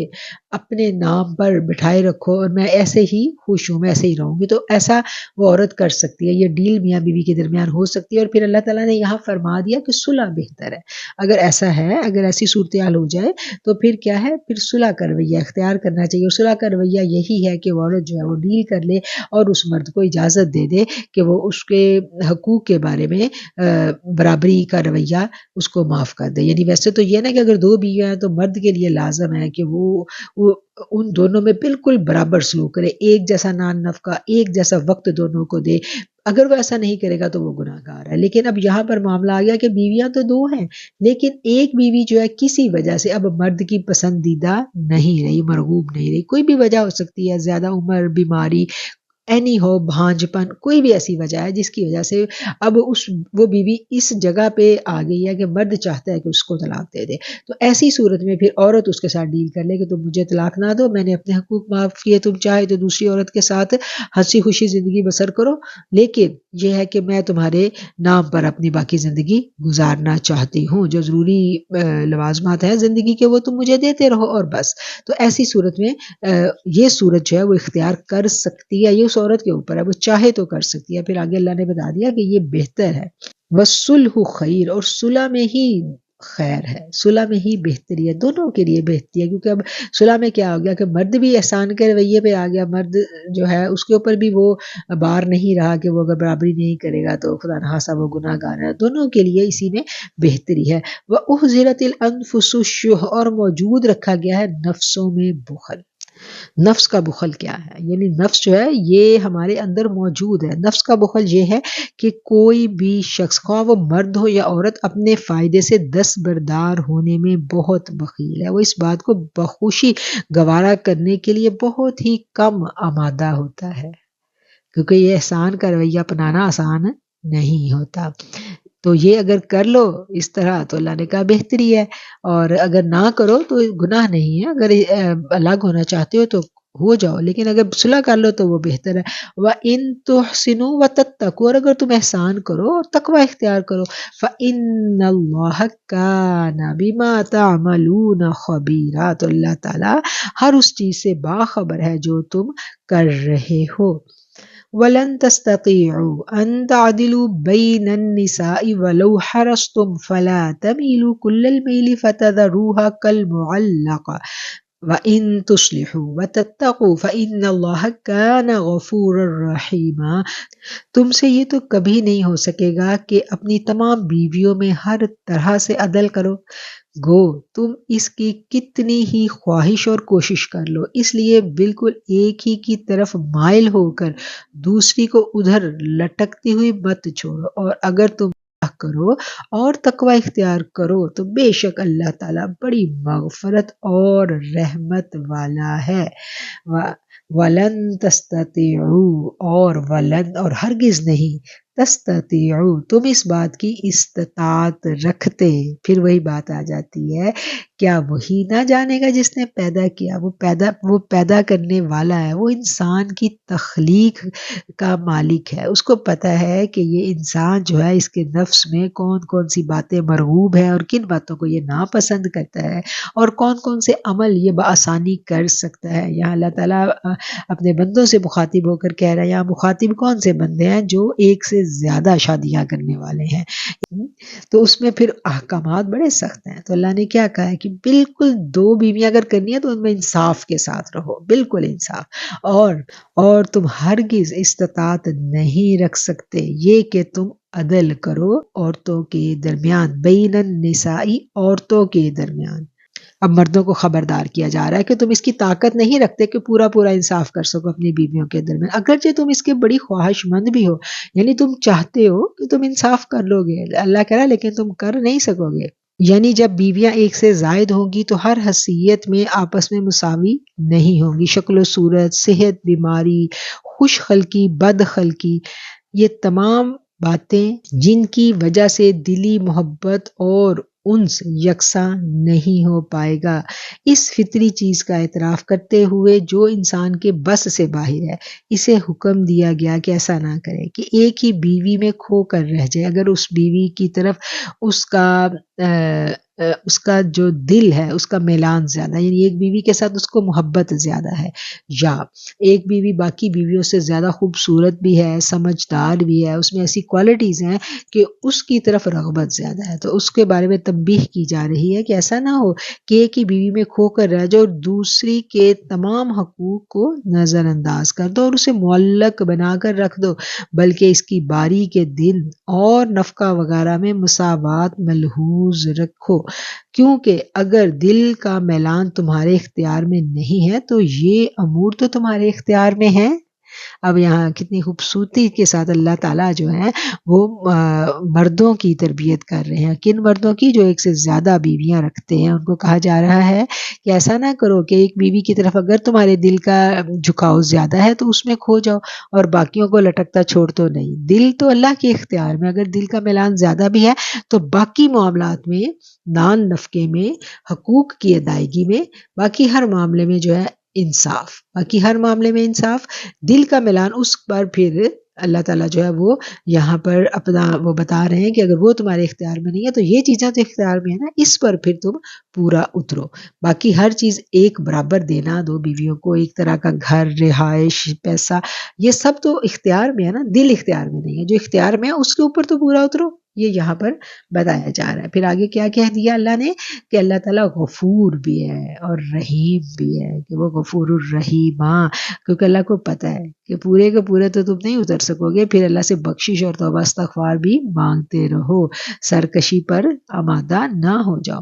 اپنے نام پر بٹھائے رکھو اور میں ایسے ہی خوش ہوں، میں ایسے ہی رہوں گی. تو ایسا وہ عورت کر سکتی ہے، یہ ڈیل میاں بیوی کے درمیان ہو سکتی ہے. اور پھر اللہ تعالیٰ نے یہاں فرما دیا کہ صلح بہتر ہے. اگر ایسا ہے، اگر ایسی صورتحال ہو جائے تو پھر کیا ہے؟ پھر صلح کا رویہ اختیار کرنا چاہیے. اور صلح کا رویہ یہی ہے کہ وہ عورت جو ہے وہ ڈیل تبدیل کر لے اور اس مرد کو اجازت دے دے کہ وہ اس کے حقوق کے بارے میں برابری کا رویہ اس کو معاف کر دے. یعنی ویسے تو یہ نا کہ اگر 2 بیویاں ہیں تو مرد کے لیے لازم ہے کہ وہ ان دونوں میں بالکل برابر سلوک کرے، ایک جیسا نان نفقہ، ایک جیسا وقت دونوں کو دے. اگر وہ ایسا نہیں کرے گا تو وہ گناہ گار ہے. لیکن اب یہاں پر معاملہ آ گیا کہ بیویاں تو 2 ہیں، لیکن ایک بیوی جو ہے کسی وجہ سے اب مرد کی پسندیدہ نہیں رہی، مرغوب نہیں رہی. کوئی بھی وجہ ہو سکتی ہے، زیادہ عمر، بیماری، اینی ہو، بھانجپن، کوئی بھی ایسی وجہ ہے جس کی وجہ سے اب وہ بیوی اس جگہ پہ آ گئی ہے کہ مرد چاہتا ہے کہ اس کو طلاق دے دے. تو ایسی صورت میں پھر عورت اس کے ساتھ ڈیل کر لے کہ تم مجھے طلاق نہ دو، میں نے اپنے حقوق معاف کیے، تم چاہے تو دوسری عورت کے ساتھ ہنسی خوشی زندگی بسر کرو، لیکن یہ ہے کہ میں تمہارے نام پر اپنی باقی زندگی گزارنا چاہتی ہوں، جو ضروری لوازمات ہیں زندگی کے وہ تم مجھے دیتے رہو اور بس. تو ایسی صورت میں یہ صورت جو ہے وہ اختیار کر سکتی ہے، یہ اس عورت کے اوپر ہے، وہ چاہے تو کر سکتی ہے. پھر آگے اللہ نے بتا دیا کہ یہ بہتر ہے. وَالصُّلْحُ خیر، اور صلح میں ہی خیر ہے، صلح میں ہی بہتری ہے، دونوں کے لیے بہتری ہے. کیونکہ اب صلح میں کیا ہو گیا کہ مرد بھی احسان کے رویے پہ آ گیا، مرد جو ہے اس کے اوپر بھی وہ بار نہیں رہا کہ وہ اگر برابری نہیں کرے گا تو خدا نخواستہ وہ گناہ گار ہے. دونوں کے لیے اسی میں بہتری ہے. وَأُحْضِرَتِ الْأَنفُسُ الشُّحَّ، اور موجود رکھا گیا ہے نفسوں میں بخل. نفس کا بخل کیا ہے؟ یعنی نفس جو ہے یہ ہمارے اندر موجود ہے. نفس کا بخل یہ ہے کہ کوئی بھی شخص، خواہ وہ مرد ہو یا عورت، اپنے فائدے سے دستبردار ہونے میں بہت بخیل ہے. وہ اس بات کو بخوشی گوارا کرنے کے لیے بہت ہی کم آمادہ ہوتا ہے، کیونکہ یہ احسان کا رویہ اپنانا آسان نہیں ہوتا. تو یہ اگر کر لو اس طرح تو اللہ نے کہا بہتری ہے، اور اگر نہ کرو تو گناہ نہیں ہے. اگر الگ ہونا چاہتے ہو تو ہو جاؤ، لیکن اگر صلح کر لو تو وہ بہتر ہے. وَإِن تُحْسِنُوا وَتَتَّقُوا، اور اگر تم احسان کرو اور تقوی اختیار کرو، فَإِنَّ اللَّهَ كَانَ بِمَا تَعْمَلُونَ خَبِيرًا، تو اللہ تعالیٰ ہر اس چیز سے باخبر ہے جو تم کر رہے ہو. وَلَن تَسْتَطِيعُوا أَن تَعْدِلُوا بَيْنَ النِّسَاءِ وَلَوْ حَرَصْتُمْ فَلَا تَمِيلُوا كُلَّ الْمَيْلِ فَتَذَرُوهَا كَالْمُعَلَّقَةِ وَإِن تُصْلِحُوا وَتَتَّقُوا فَإِنَّ اللَّهَ كَانَ غَفُورًا رَحِيمًا. تم سے یہ تو کبھی نہیں ہو سکے گا کہ اپنی تمام بیویوں میں ہر طرح سے عدل کرو، گو تم اس کی کتنی ہی خواہش اور کوشش کر لو، اس لیے بالکل ایک ہی کی طرف مائل ہو کر دوسری کو ادھر لٹکتی ہوئی مت چھوڑو. اور اگر تم کرو اور تقوی اختیار کرو تو بے شک اللہ تعالیٰ بڑی مغفرت اور رحمت والا ہے. وَلَن تَسْتَطِيعُوا، اور ہرگز نہیں، تستطیعوا، تم اس بات کی استطاعت رکھتے. پھر وہی بات آ جاتی ہے، کیا وہی نہ جانے گا جس نے پیدا کیا؟ وہ پیدا کرنے والا ہے، وہ انسان کی تخلیق کا مالک ہے. اس کو پتہ ہے کہ یہ انسان جو ہے اس کے نفس میں کون کون سی باتیں مرغوب ہیں اور کن باتوں کو یہ ناپسند کرتا ہے، اور کون کون سے عمل یہ بآسانی کر سکتا ہے. یہاں اللہ تعالیٰ اپنے بندوں سے مخاطب ہو کر کہہ رہا ہے، یہاں مخاطب کون سے بندے ہیں؟ جو ایک سے زیادہ شادیاں کرنے والے ہیں. تو اس میں پھر احکامات بڑے سخت ہیں. تو اللہ نے کیا کہا ہے کہ بالکل 2 بیویاں اگر کرنی ہے تو ان میں انصاف کے ساتھ رہو، بالکل انصاف. اور تم ہرگز استطاعت نہیں رکھ سکتے یہ کہ تم عدل کرو عورتوں کے درمیان، بین النساء، عورتوں کے درمیان. اب مردوں کو خبردار کیا جا رہا ہے کہ تم اس کی طاقت نہیں رکھتے کہ پورا انصاف کر سکو اپنی بیویوں کے درمیان، اگرچہ تم اس کے بڑی خواہش مند بھی ہو، یعنی تم چاہتے ہو کہ تم انصاف کر لو گے، اللہ کہہ رہا ہے لیکن تم کر نہیں سکو گے. یعنی جب بیویاں ایک سے زائد ہوں گی تو ہر حیثیت میں آپس میں مساوی نہیں ہوں گی، شکل و صورت، صحت، بیماری، خوش خلقی، بد خلقی، یہ تمام باتیں جن کی وجہ سے دلی محبت اور انس یکساں نہیں ہو پائے گا. اس فطری چیز کا اعتراف کرتے ہوئے جو انسان کے بس سے باہر ہے، اسے حکم دیا گیا کہ ایسا نہ کرے کہ ایک ہی بیوی میں کھو کر رہ جائے. اگر اس بیوی کی طرف اس کا اس کا جو دل ہے اس کا میلان زیادہ ہے، یعنی ایک بیوی کے ساتھ اس کو محبت زیادہ ہے، یا ایک بیوی باقی بیویوں سے زیادہ خوبصورت بھی ہے، سمجھدار بھی ہے، اس میں ایسی کوالٹیز ہیں کہ اس کی طرف رغبت زیادہ ہے، تو اس کے بارے میں تنبیہ کی جا رہی ہے کہ ایسا نہ ہو کہ ایک ہی بیوی میں کھو کر رہ جاؤ اور دوسری کے تمام حقوق کو نظر انداز کر دو اور اسے معلق بنا کر رکھ دو، بلکہ اس کی باری کے دن اور نفقہ وغیرہ میں مساوات ملحوظ رکھو، کیونکہ اگر دل کا میلان تمہارے اختیار میں نہیں ہے تو یہ امور تو تمہارے اختیار میں ہے۔ اب یہاں کتنی خوبصورتی کے ساتھ اللہ تعالیٰ جو ہے وہ مردوں کی تربیت کر رہے ہیں، کن مردوں کی؟ جو ایک سے زیادہ بیویاں رکھتے ہیں، ان کو کہا جا رہا ہے کہ ایسا نہ کرو کہ ایک بیوی کی طرف اگر تمہارے دل کا جھکاؤ زیادہ ہے تو اس میں کھو جاؤ اور باقیوں کو لٹکتا چھوڑ تو نہیں، دل تو اللہ کے اختیار میں، اگر دل کا میلان زیادہ بھی ہے تو باقی معاملات میں، نان نفقے میں، حقوق کی ادائیگی میں، باقی ہر معاملے میں جو ہے انصاف، باقی ہر معاملے میں انصاف، دل کا میلان اس پر پھر اللہ تعالیٰ جو ہے وہ یہاں پر اپنا وہ بتا رہے ہیں کہ اگر وہ تمہارے اختیار میں نہیں ہے تو یہ چیزیں تو اختیار میں ہے نا، اس پر پھر تم پورا اترو، باقی ہر چیز ایک برابر دینا دو بیویوں کو، ایک طرح کا گھر، رہائش، پیسہ، یہ سب تو اختیار میں ہے نا، دل اختیار میں نہیں ہے، جو اختیار میں ہے اس کے اوپر تو پورا اترو، یہ یہاں پر بتایا جا رہا ہے۔ پھر آگے کیا کہہ دیا اللہ نے کہ اللہ تعالیٰ غفور بھی ہے اور رحیم بھی ہے، کہ وہ غفور الرحیم، کیونکہ اللہ کو پتہ ہے کہ پورے کے پورے تو تم نہیں اتر سکو گے، پھر اللہ سے بخشش اور توبہ استغفار بھی مانگتے رہو، سرکشی پر آمادہ نہ ہو جاؤ۔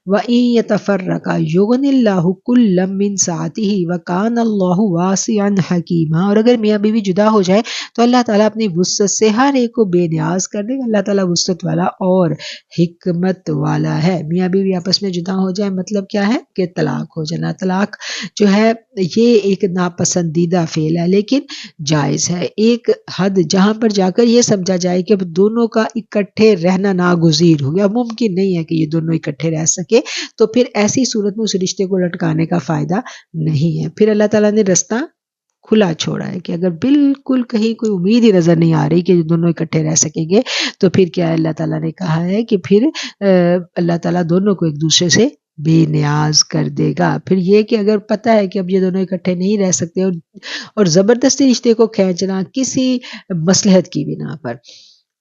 وَإِن يَتَفَرَّقَا يُغْنِ اللَّهُ كُلًّا مِّن سَعَتِهِ وَكَانَ اللَّهُ وَاسِعًا حَكِيمًا، اور اگر میاں بیوی جدا ہو جائے تو اللہ تعالیٰ اپنی وسعت سے ہر ایک کو بے نیاز کر دے گا، اللہ تعالیٰ وسعت والا اور حکمت والا ہے۔ میاں بیوی آپس میں جدا ہو جائے مطلب کیا ہے کہ طلاق ہو جانا، طلاق جو ہے یہ ایک ناپسندیدہ فعل ہے لیکن جائز ہے، ایک حد جہاں پر جا کر یہ سمجھا جائے کہ دونوں کا اکٹھے رہنا ناگزیر ہو گیا، ممکن نہیں ہے کہ یہ دونوں اکٹھے رہ سکے، تو پھر ایسی صورت میں اس رشتے کو لٹکانے کا فائدہ نہیں ہے۔ پھر اللہ تعالیٰ نے رستہ کھلا چھوڑا ہے کہ اگر بالکل کہیں کوئی امید ہی نظر نہیں آ رہی کہ دونوں اکٹھے رہ سکیں گے تو پھر کیا ہے، اللہ تعالیٰ نے کہا ہے کہ پھر اللہ تعالیٰ دونوں کو ایک دوسرے سے بے نیاز کر دے گا۔ پھر یہ کہ اگر پتہ ہے کہ اب یہ دونوں اکٹھے نہیں رہ سکتے اور زبردستی رشتے کو کھینچنا کسی مصلحت کی بنا پر،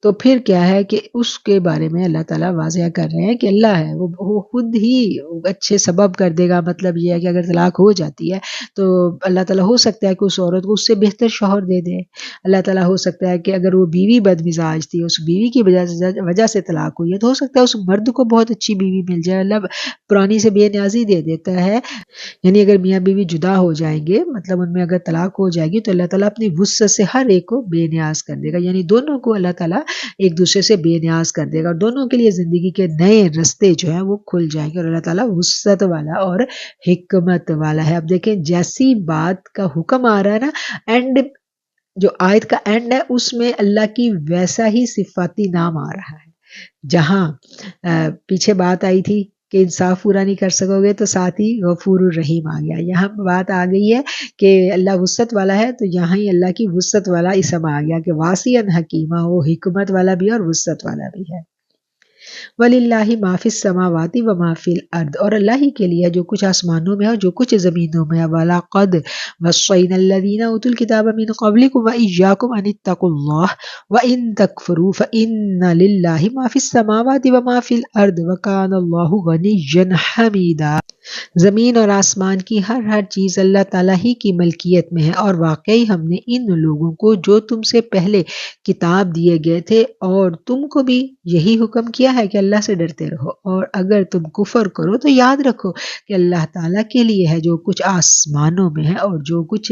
تو پھر کیا ہے کہ اس کے بارے میں اللہ تعالیٰ واضح کر رہے ہیں کہ اللہ ہے وہ خود ہی اچھے سبب کر دے گا، مطلب یہ ہے کہ اگر طلاق ہو جاتی ہے تو اللہ تعالیٰ ہو سکتا ہے کہ اس عورت کو اس سے بہتر شوہر دے دے، اللہ تعالیٰ ہو سکتا ہے کہ اگر وہ بیوی بد مزاج تھی، اس بیوی کی وجہ سے طلاق ہوئی ہے تو ہو سکتا ہے اس مرد کو بہت اچھی بیوی مل جائے، اللہ پرانی سے بے نیازی دے دیتا ہے، یعنی اگر میاں بیوی جدا ہو جائیں گے، مطلب ان میں اگر طلاق ہو جائے گی تو اللہ تعالیٰ اپنی وسعت سے ہر ایک کو بے نیاز کر دے گا، یعنی دونوں کو اللہ تعالیٰ ایک دوسرے سے بے نیاز کر دے گا اور دونوں کے لیے زندگی کے نئے رستے جو ہیں وہ کھل جائیں گے، اور اللہ تعالیٰ وسعت والا اور حکمت والا ہے۔ اب دیکھیں جیسی بات کا حکم آ رہا ہے نا، اینڈ جو آیت کا اینڈ ہے اس میں اللہ کی ویسا ہی صفاتی نام آ رہا ہے، جہاں پیچھے بات آئی تھی کہ انصاف پورا نہیں کر سکو گے تو ساتھ ہی غفور الرحیم آ گیا، یہاں بات آ گئی ہے کہ اللہ وسعت والا ہے تو یہاں ہی اللہ کی وسعت والا اسم آ گیا کہ واسعا حکیمہ، وہ حکمت والا بھی اور وسعت والا بھی ہے۔ وَلِلَّهِ مَا فِي السَّمَاوَاتِ وَمَا فِي الْأَرْضِ، اور اللہ ہی کے لیے جو کچھ آسمانوں میں ہے اور جو کچھ زمینوں میں ہے۔ وَلَقَدْ وَصَّيْنَا الَّذِينَ أُوتُوا الْكِتَابَ مِنْ قَبْلِكُمْ وَإِيَّاكُمْ أَنِ اتَّقُوا اللَّهَ وَإِن تَكْفُرُوا فَإِنَّ لِلَّهِ مَا فِي السَّمَاوَاتِ وَمَا فِي الْأَرْضِ وَكَانَ اللَّهُ غَنِيًّا حَمِيدًا۔ زمین اور آسمان کی ہر چیز اللہ تعالیٰ ہی کی ملکیت میں ہے، اور واقعی ہم نے ان لوگوں کو جو تم سے پہلے کتاب دیے گئے تھے اور تم کو بھی یہی حکم کیا ہے کہ اللہ سے ڈرتے رہو، اور اگر تم کفر کرو تو یاد رکھو کہ اللہ تعالیٰ کے لیے ہے جو کچھ آسمانوں میں ہے اور جو کچھ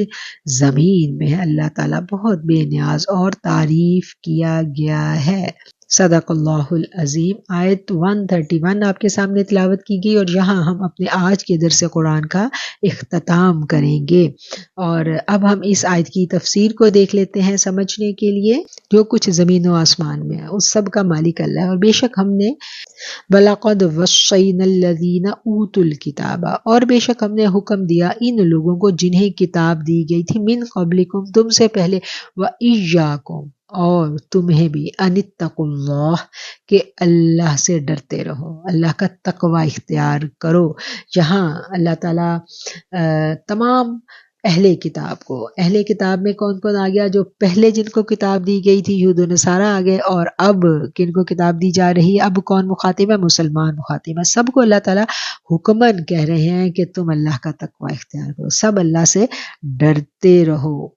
زمین میں ہے، اللہ تعالیٰ بہت بے نیاز اور تعریف کیا گیا ہے۔ صدق اللہ العظیم۔ آیت 131 آپ کے سامنے تلاوت کی گئی، اور یہاں ہم اپنے آج کے درس قرآن کا اختتام کریں گے، اور اب ہم اس آیت کی تفسیر کو دیکھ لیتے ہیں سمجھنے کے لیے۔ جو کچھ زمین و آسمان میں ہے اس سب کا مالک اللہ ہے، اور بے شک ہم نے وَلَقَدْ وَصَّيْنَا الَّذِينَ أُوتُوا الْكِتَابَ، اور بے شک ہم نے حکم دیا ان لوگوں کو جنہیں کتاب دی گئی تھی، من قبلکم تم سے پہلے، وَإِيَّاكُمْ اور تمہیں بھی ان اتقوا اللہ کہ اللہ سے ڈرتے رہو، اللہ کا تقوی اختیار کرو۔ یہاں اللہ تعالیٰ تمام اہل کتاب میں کون کون آ گیا؟ جو پہلے جن کو کتاب دی گئی تھی یہود و نصارہ آ گئے، اور اب کن کو کتاب دی جا رہی ہے؟ اب کون مخاطب ہے؟ مسلمان مخاطب ہے۔ سب کو اللہ تعالیٰ حکمن کہہ رہے ہیں کہ تم اللہ کا تقوی اختیار کرو، سب اللہ سے ڈرتے رہو۔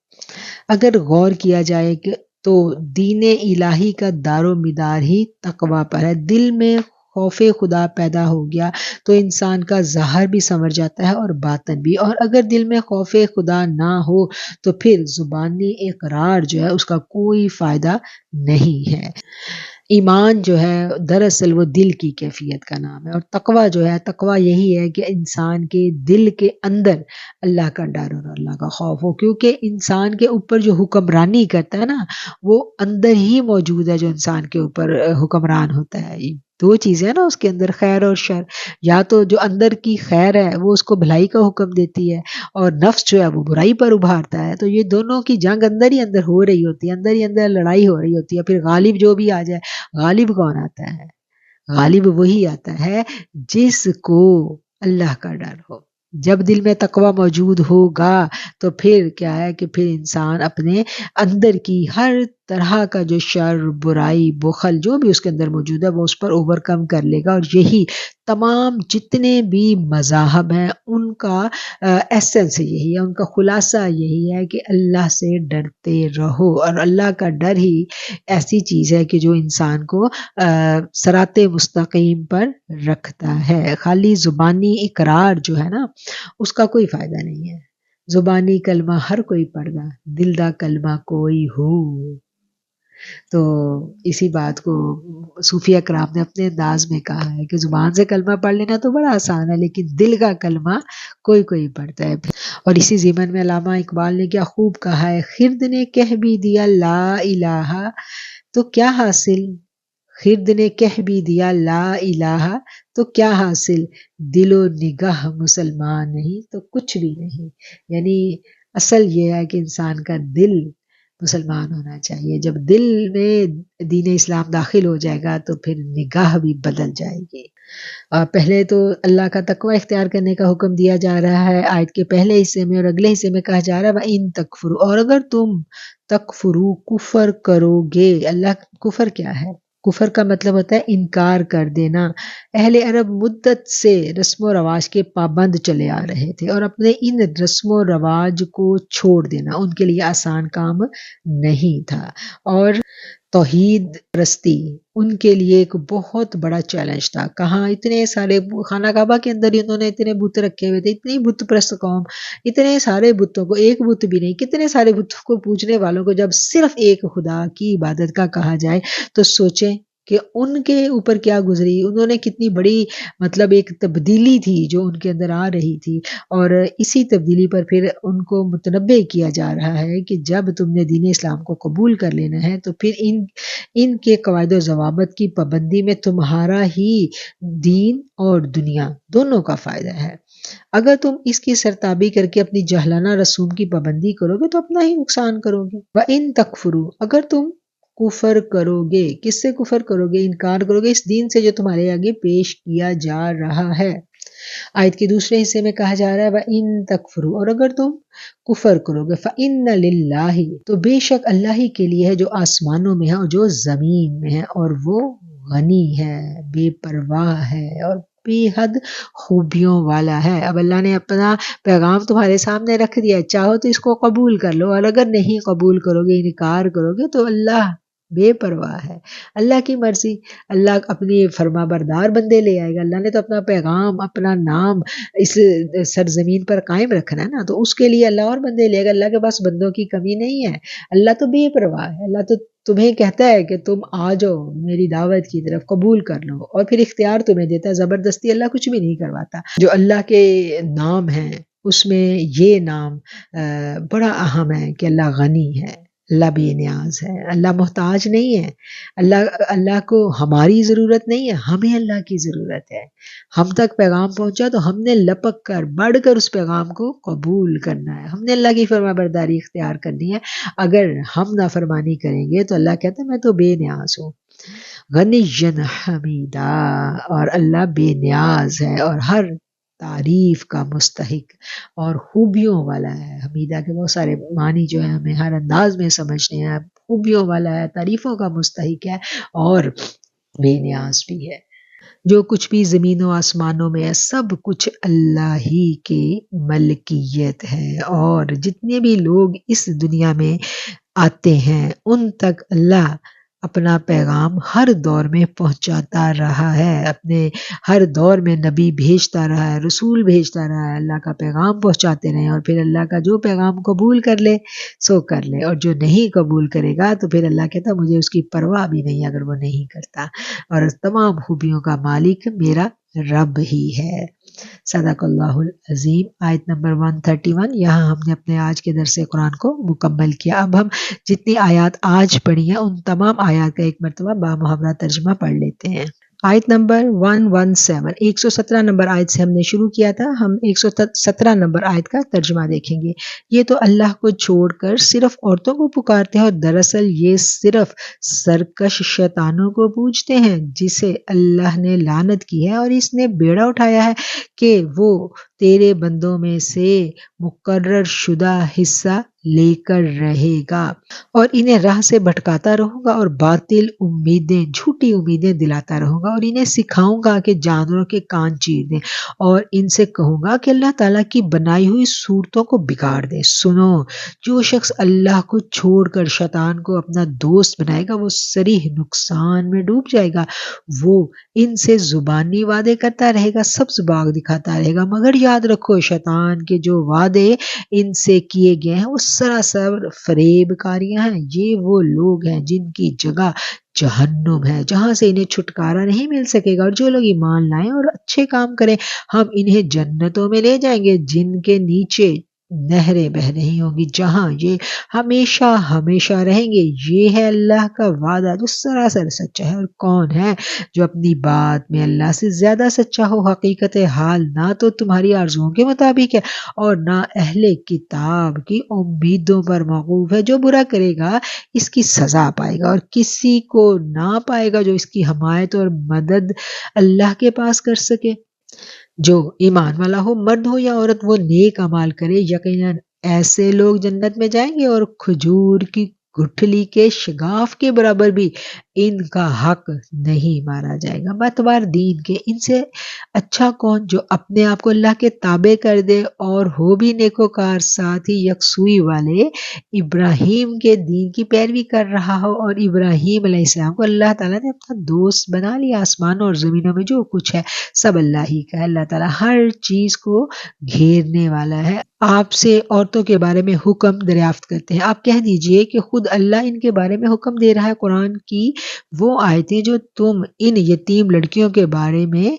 اگر غور کیا جائے کہ تو دین الہی کا دار و مدار ہی تقوی پر ہے۔ دل میں خوف خدا پیدا ہو گیا تو انسان کا ظاہر بھی سنور جاتا ہے اور باطن بھی، اور اگر دل میں خوف خدا نہ ہو تو پھر زبانی اقرار جو ہے اس کا کوئی فائدہ نہیں ہے۔ ایمان جو ہے دراصل وہ دل کی کیفیت کا نام ہے، اور تقوی جو ہے، تقوی یہی ہے کہ انسان کے دل کے اندر اللہ کا ڈر اور اللہ کا خوف ہو، کیونکہ انسان کے اوپر جو حکمرانی کرتا ہے نا وہ اندر ہی موجود ہے، جو انسان کے اوپر حکمران ہوتا ہے۔ دو چیزیں ہیں نا اس کے اندر، خیر اور شر۔ یا تو جو اندر کی خیر ہے وہ اس کو بھلائی کا حکم دیتی ہے، اور نفس جو ہے وہ برائی پر ابھارتا ہے، تو یہ دونوں کی جنگ اندر ہی اندر ہو رہی ہوتی ہے، اندر ہی اندر لڑائی ہو رہی ہوتی ہے۔ پھر غالب جو بھی آ جائے، غالب کون آتا ہے؟ غالب وہی آتا ہے جس کو اللہ کا ڈر ہو۔ جب دل میں تقوی موجود ہوگا تو پھر کیا ہے کہ پھر انسان اپنے اندر کی ہر طرح کا جو شر، برائی، بخل جو بھی اس کے اندر موجود ہے وہ اس پر اوور کم کر لے گا، اور یہی تمام جتنے بھی مذاہب ہیں ان کا ایسنس یہی ہے، ان کا خلاصہ یہی ہے کہ اللہ سے ڈرتے رہو، اور اللہ کا ڈر ہی ایسی چیز ہے کہ جو انسان کو صراط مستقیم پر رکھتا ہے۔ خالی زبانی اقرار جو ہے نا اس کا کوئی فائدہ نہیں ہے۔ زبانی کلمہ ہر کوئی پڑھ گا، دل دا کلمہ کوئی ہو۔ تو اسی بات کو صوفیہ کرام نے اپنے انداز میں کہا ہے کہ زبان سے کلمہ پڑھ لینا تو بڑا آسان ہے، لیکن دل کا کلمہ کوئی کوئی پڑھتا ہے۔ اور اسی ضمن میں علامہ اقبال نے کیا خوب کہا ہے، خرد نے کہہ بھی دیا لا الہ تو کیا حاصل، خرد نے کہہ بھی دیا لا الہ تو کیا حاصل، دل و نگاہ مسلمان نہیں تو کچھ بھی نہیں۔ یعنی اصل یہ ہے کہ انسان کا دل مسلمان ہونا چاہیے۔ جب دل میں دین اسلام داخل ہو جائے گا تو پھر نگاہ بھی بدل جائے گی۔ پہلے تو اللہ کا تقوی اختیار کرنے کا حکم دیا جا رہا ہے آیت کے پہلے حصے میں، اور اگلے حصے میں کہا جا رہا ہے وَإِن تَكْفُرُوا، اور اگر تم تکفرو کفر کرو گے۔ اللہ کفر کیا ہے؟ کفر کا مطلب ہوتا ہے انکار کر دینا۔ اہل عرب مدت سے رسم و رواج کے پابند چلے آ رہے تھے، اور اپنے ان رسم و رواج کو چھوڑ دینا ان کے لیے آسان کام نہیں تھا، اور توحید پرستی ان کے لیے ایک بہت بڑا چیلنج تھا۔ کہاں اتنے سارے خانہ کعبہ کے اندر ہی انہوں نے اتنے بت رکھے ہوئے تھے، اتنی بت پرست قوم، اتنے سارے بتوں کو، ایک بت بھی نہیں کتنے سارے بتوں کو پوجنے والوں کو جب صرف ایک خدا کی عبادت کا کہا جائے تو سوچیں کہ ان کے اوپر کیا گزری، انہوں نے کتنی بڑی مطلب ایک تبدیلی تھی جو ان کے اندر آ رہی تھی، اور اسی تبدیلی پر پھر ان کو متنبہ کیا جا رہا ہے کہ جب تم نے دین اسلام کو قبول کر لینا ہے تو پھر ان کے قواعد و ضوابط کی پابندی میں تمہارا ہی دین اور دنیا دونوں کا فائدہ ہے۔ اگر تم اس کی سرتابی کر کے اپنی جہلانہ رسوم کی پابندی کرو گے تو اپنا ہی نقصان کرو گے۔ وَإِن تَكْفُرُوا، اگر تم کفر کرو گے، کس سے کفر کرو گے؟ انکار کرو گے اس دین سے جو تمہارے آگے پیش کیا جا رہا ہے۔ آیت کے دوسرے حصے میں کہا جا رہا ہے وَإِن تَكْفُرُوا، اور اگر تم کفر کرو گے فَإِنَّ لِلَّهِ، تو بے شک اللہ ہی کے لیے ہے جو آسمانوں میں ہے اور جو زمین میں ہے، اور وہ غنی ہے، بے پرواہ ہے، اور بے حد خوبیوں والا ہے۔ اب اللہ نے اپنا پیغام تمہارے سامنے رکھ دیا، چاہو تو اس کو قبول کر لو، اور اگر نہیں قبول کرو گے، انکار کرو گے تو اللہ بے پرواہ ہے، اللہ کی مرضی، اللہ اپنی فرما بردار بندے لے آئے گا۔ اللہ نے تو اپنا پیغام، اپنا نام اس سرزمین پر قائم رکھنا ہے نا، تو اس کے لیے اللہ اور بندے لے گا۔ اللہ کے پاس بندوں کی کمی نہیں ہے، اللہ تو بے پرواہ ہے۔ اللہ تو تمہیں کہتا ہے کہ تم آ جاؤ میری دعوت کی طرف، قبول کر لو، اور پھر اختیار تمہیں دیتا ہے۔ زبردستی اللہ کچھ بھی نہیں کرواتا۔ جو اللہ کے نام ہیں اس میں یہ نام بڑا اہم ہے کہ اللہ غنی ہے، اللہ بے نیاز ہے، اللہ محتاج نہیں ہے، اللہ کو ہماری ضرورت نہیں ہے، ہمیں اللہ کی ضرورت ہے۔ ہم تک پیغام پہنچا تو ہم نے لپک کر بڑھ کر اس پیغام کو قبول کرنا ہے، ہم نے اللہ کی فرما برداری اختیار کرنی ہے۔ اگر ہم نافرمانی کریں گے تو اللہ کہتا ہے میں تو بے نیاز ہوں، غنی حمیدہ، اور اللہ بے نیاز ہے اور ہر تعریف کا مستحق اور خوبیوں والا ہے۔ حمیدہ کے بہت سارے معنی جو ہے ہمیں ہر انداز میں سمجھنے ہیں، خوبیوں والا ہے، تعریفوں کا مستحق ہے اور بے نیاز بھی ہے۔ جو کچھ بھی زمین و آسمانوں میں ہے سب کچھ اللہ ہی کے ملکیت ہے، اور جتنے بھی لوگ اس دنیا میں آتے ہیں ان تک اللہ اپنا پیغام ہر دور میں پہنچاتا رہا ہے، اپنے ہر دور میں نبی بھیجتا رہا ہے، رسول بھیجتا رہا ہے، اللہ کا پیغام پہنچاتے رہے، اور پھر اللہ کا جو پیغام قبول کر لے سو کر لے، اور جو نہیں قبول کرے گا تو پھر اللہ کہتا مجھے اس کی پرواہ بھی نہیں اگر وہ نہیں کرتا، اور تمام خوبیوں کا مالک میرا رب ہی ہے۔ صدق اللہ العظیم۔ آیت نمبر 131، یہاں ہم نے اپنے آج کے درس قرآن کو مکمل کیا۔ اب ہم جتنی آیات آج پڑھی ہیں ان تمام آیات کا ایک مرتبہ بامحاورہ ترجمہ پڑھ لیتے ہیں۔ آیت نمبر 117، 117 نمبر آیت سے ہم نے شروع کیا تھا، ہم 117 نمبر آیت کا ترجمہ دیکھیں گے۔ یہ تو اللہ کو چھوڑ کر صرف عورتوں کو پکارتے ہیں، اور دراصل یہ صرف سرکش شیطانوں کو پوجتے ہیں جسے اللہ نے لعنت کی ہے، اور اس نے بیڑا اٹھایا ہے کہ وہ تیرے بندوں میں سے مقرر شدہ حصہ لے کر رہے گا، اور انہیں راہ سے بھٹکاتا رہوں گا اور باطل امیدیں، جھوٹی امیدیں دلاتا رہوں گا، اور انہیں سکھاؤں گا کہ جانوروں کے کان چیر دیں، اور ان سے کہوں گا کہ اللہ تعالیٰ کی بنائی ہوئی صورتوں کو بگاڑ دیں۔ سنو، جو شخص اللہ کو چھوڑ کر شیطان کو اپنا دوست بنائے گا وہ صریح نقصان میں ڈوب جائے گا۔ وہ ان سے زبانی وعدے کرتا رہے گا، سبز باغ دکھاتا رہے گا، مگر یاد رکھو شیطان کے جو وعدے ان سے کیے گئے ہیں وہ سراسر فریب کاریاں ہیں۔ یہ وہ لوگ ہیں جن کی جگہ جہنم ہے، جہاں سے انہیں چھٹکارا نہیں مل سکے گا، اور جو لوگ ایمان لائیں اور اچھے کام کریں ہم انہیں جنتوں میں لے جائیں گے جن کے نیچے نہریں بہہ رہی ہوں گی، جہاں یہ ہمیشہ ہمیشہ رہیں گے۔ یہ ہے اللہ کا وعدہ جو سراسر سچا ہے، اور کون ہے جو اپنی بات میں اللہ سے زیادہ سچا ہو؟ حقیقت حال نہ تو تمہاری آرزوؤں کے مطابق ہے اور نہ اہل کتاب کی امیدوں پر موقوف ہے۔ جو برا کرے گا اس کی سزا پائے گا، اور کسی کو نہ پائے گا جو اس کی حمایت اور مدد اللہ کے پاس کر سکے۔ جو ایمان والا ہو، مرد ہو یا عورت، وہ نیک اعمال کرے، یقیناً ایسے لوگ جنت میں جائیں گے، اور کھجور کی گٹھلی کے شگاف کے برابر بھی ان کا حق نہیں مارا جائے گا۔ بتوار دین کے ان سے اچھا کون جو اپنے آپ کو اللہ کے تابع کر دے اور ہو بھی نیکوکار، ساتھ ہی یکسوئی والے ابراہیم کے دین کی پیروی کر رہا ہو، اور ابراہیم علیہ السلام کو اللہ تعالیٰ نے اپنا دوست بنا لیا۔ آسمانوں اور زمینوں میں جو کچھ ہے سب اللہ ہی کا ہے، اللہ تعالیٰ ہر چیز کو گھیرنے والا ہے۔ آپ سے عورتوں کے بارے میں حکم دریافت کرتے ہیں، آپ کہہ دیجئے کہ خود اللہ ان کے بارے میں حکم دے رہا ہے۔ قرآن کی وہ آیتیں جو تم ان یتیم لڑکیوں کے بارے میں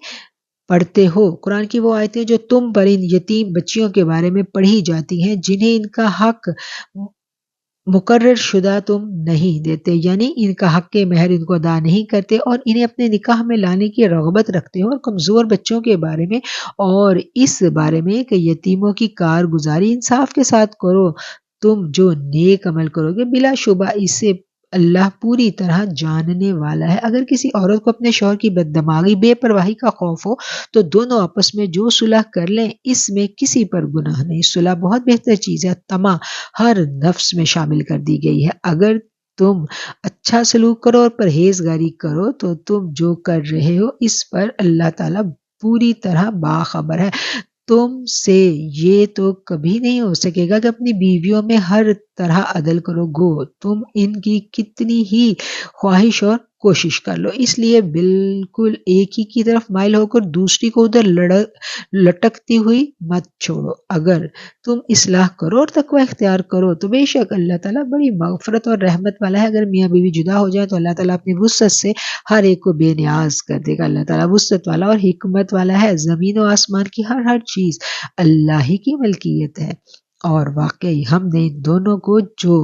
پڑھتے ہو، قرآن کی وہ آیتیں جو تم پر ان یتیم بچیوں کے بارے میں پڑھی جاتی ہیں جنہیں ان کا حق مقرر شدہ تم نہیں دیتے، یعنی ان کا حق مہر ان کو ادا نہیں کرتے، اور انہیں اپنے نکاح میں لانے کی رغبت رکھتے ہو، اور کمزور بچوں کے بارے میں اور اس بارے میں کہ یتیموں کی کارگزاری انصاف کے ساتھ کرو۔ تم جو نیک عمل کرو گے بلا شبہ اسے اللہ پوری طرح جاننے والا ہے۔ اگر کسی عورت کو اپنے شوہر کی بددماغی، بے پرواہی کا خوف ہو تو دونوں آپس میں جو صلح کر لیں، اس میں کسی پر گناہ نہیں۔ صلح بہت بہتر چیز ہے، طمع ہر نفس میں شامل کر دی گئی ہے۔ اگر تم اچھا سلوک کرو اور پرہیزگاری کرو تو تم جو کر رہے ہو اس پر اللہ تعالیٰ پوری طرح باخبر ہے۔ تم سے یہ تو کبھی نہیں ہو سکے گا کہ اپنی بیویوں میں ہر طرح عدل کرو، گو تم ان کی کتنی ہی خواہش اور کوشش کر لو، اس لیے بالکل ایک ہی کی طرف مائل ہو کر دوسری کو ادھر لٹکتی ہوئی مت چھوڑو۔ اگر تم اصلاح کرو اور تقوی اختیار کرو تو بے شک اللہ تعالیٰ بڑی مغفرت اور رحمت والا ہے۔ اگر میاں بیوی جدا ہو جائے تو اللہ تعالیٰ اپنی وسعت سے ہر ایک کو بے نیاز کر دے گا۔ اللہ تعالیٰ وسعت والا اور حکمت والا ہے۔ زمین و آسمان کی ہر چیز اللہ ہی کی ملکیت ہے، اور واقعی ہم نے ان دونوں کو جو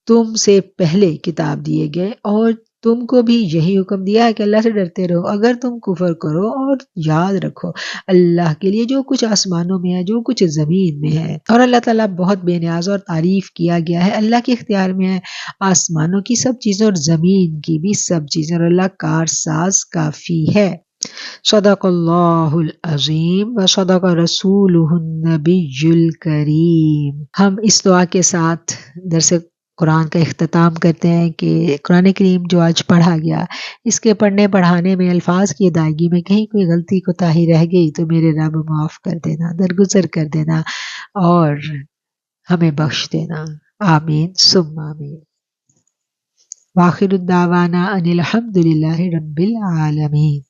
تم سے پہلے کتاب دیے گئے اور تم کو بھی یہی حکم دیا ہے کہ اللہ سے ڈرتے رہو۔ اگر تم کفر کرو اور یاد رکھو اللہ کے لیے جو کچھ آسمانوں میں ہے جو کچھ زمین میں ہے، اور اللہ تعالیٰ بہت بے نیاز اور تعریف کیا گیا ہے، اللہ کے اختیار میں ہے آسمانوں کی سب چیزیں اور زمین کی بھی سب چیزیں، اور اللہ کارساز کافی ہے۔ صدق اللہ العظیم و صدق رسولہ النبی الکریم۔ ہم اس دعا کے ساتھ درس قرآن کا اختتام کرتے ہیں کہ قرآن کریم جو آج پڑھا گیا، اس کے پڑھنے پڑھانے میں الفاظ کی ادائیگی میں کہیں کوئی غلطی کوتاہی رہ گئی تو میرے رب معاف کر دینا، درگزر کر دینا اور ہمیں بخش دینا، آمین ثم آمین۔ وآخر الدعوانا ان الحمد للہ رب العالمین۔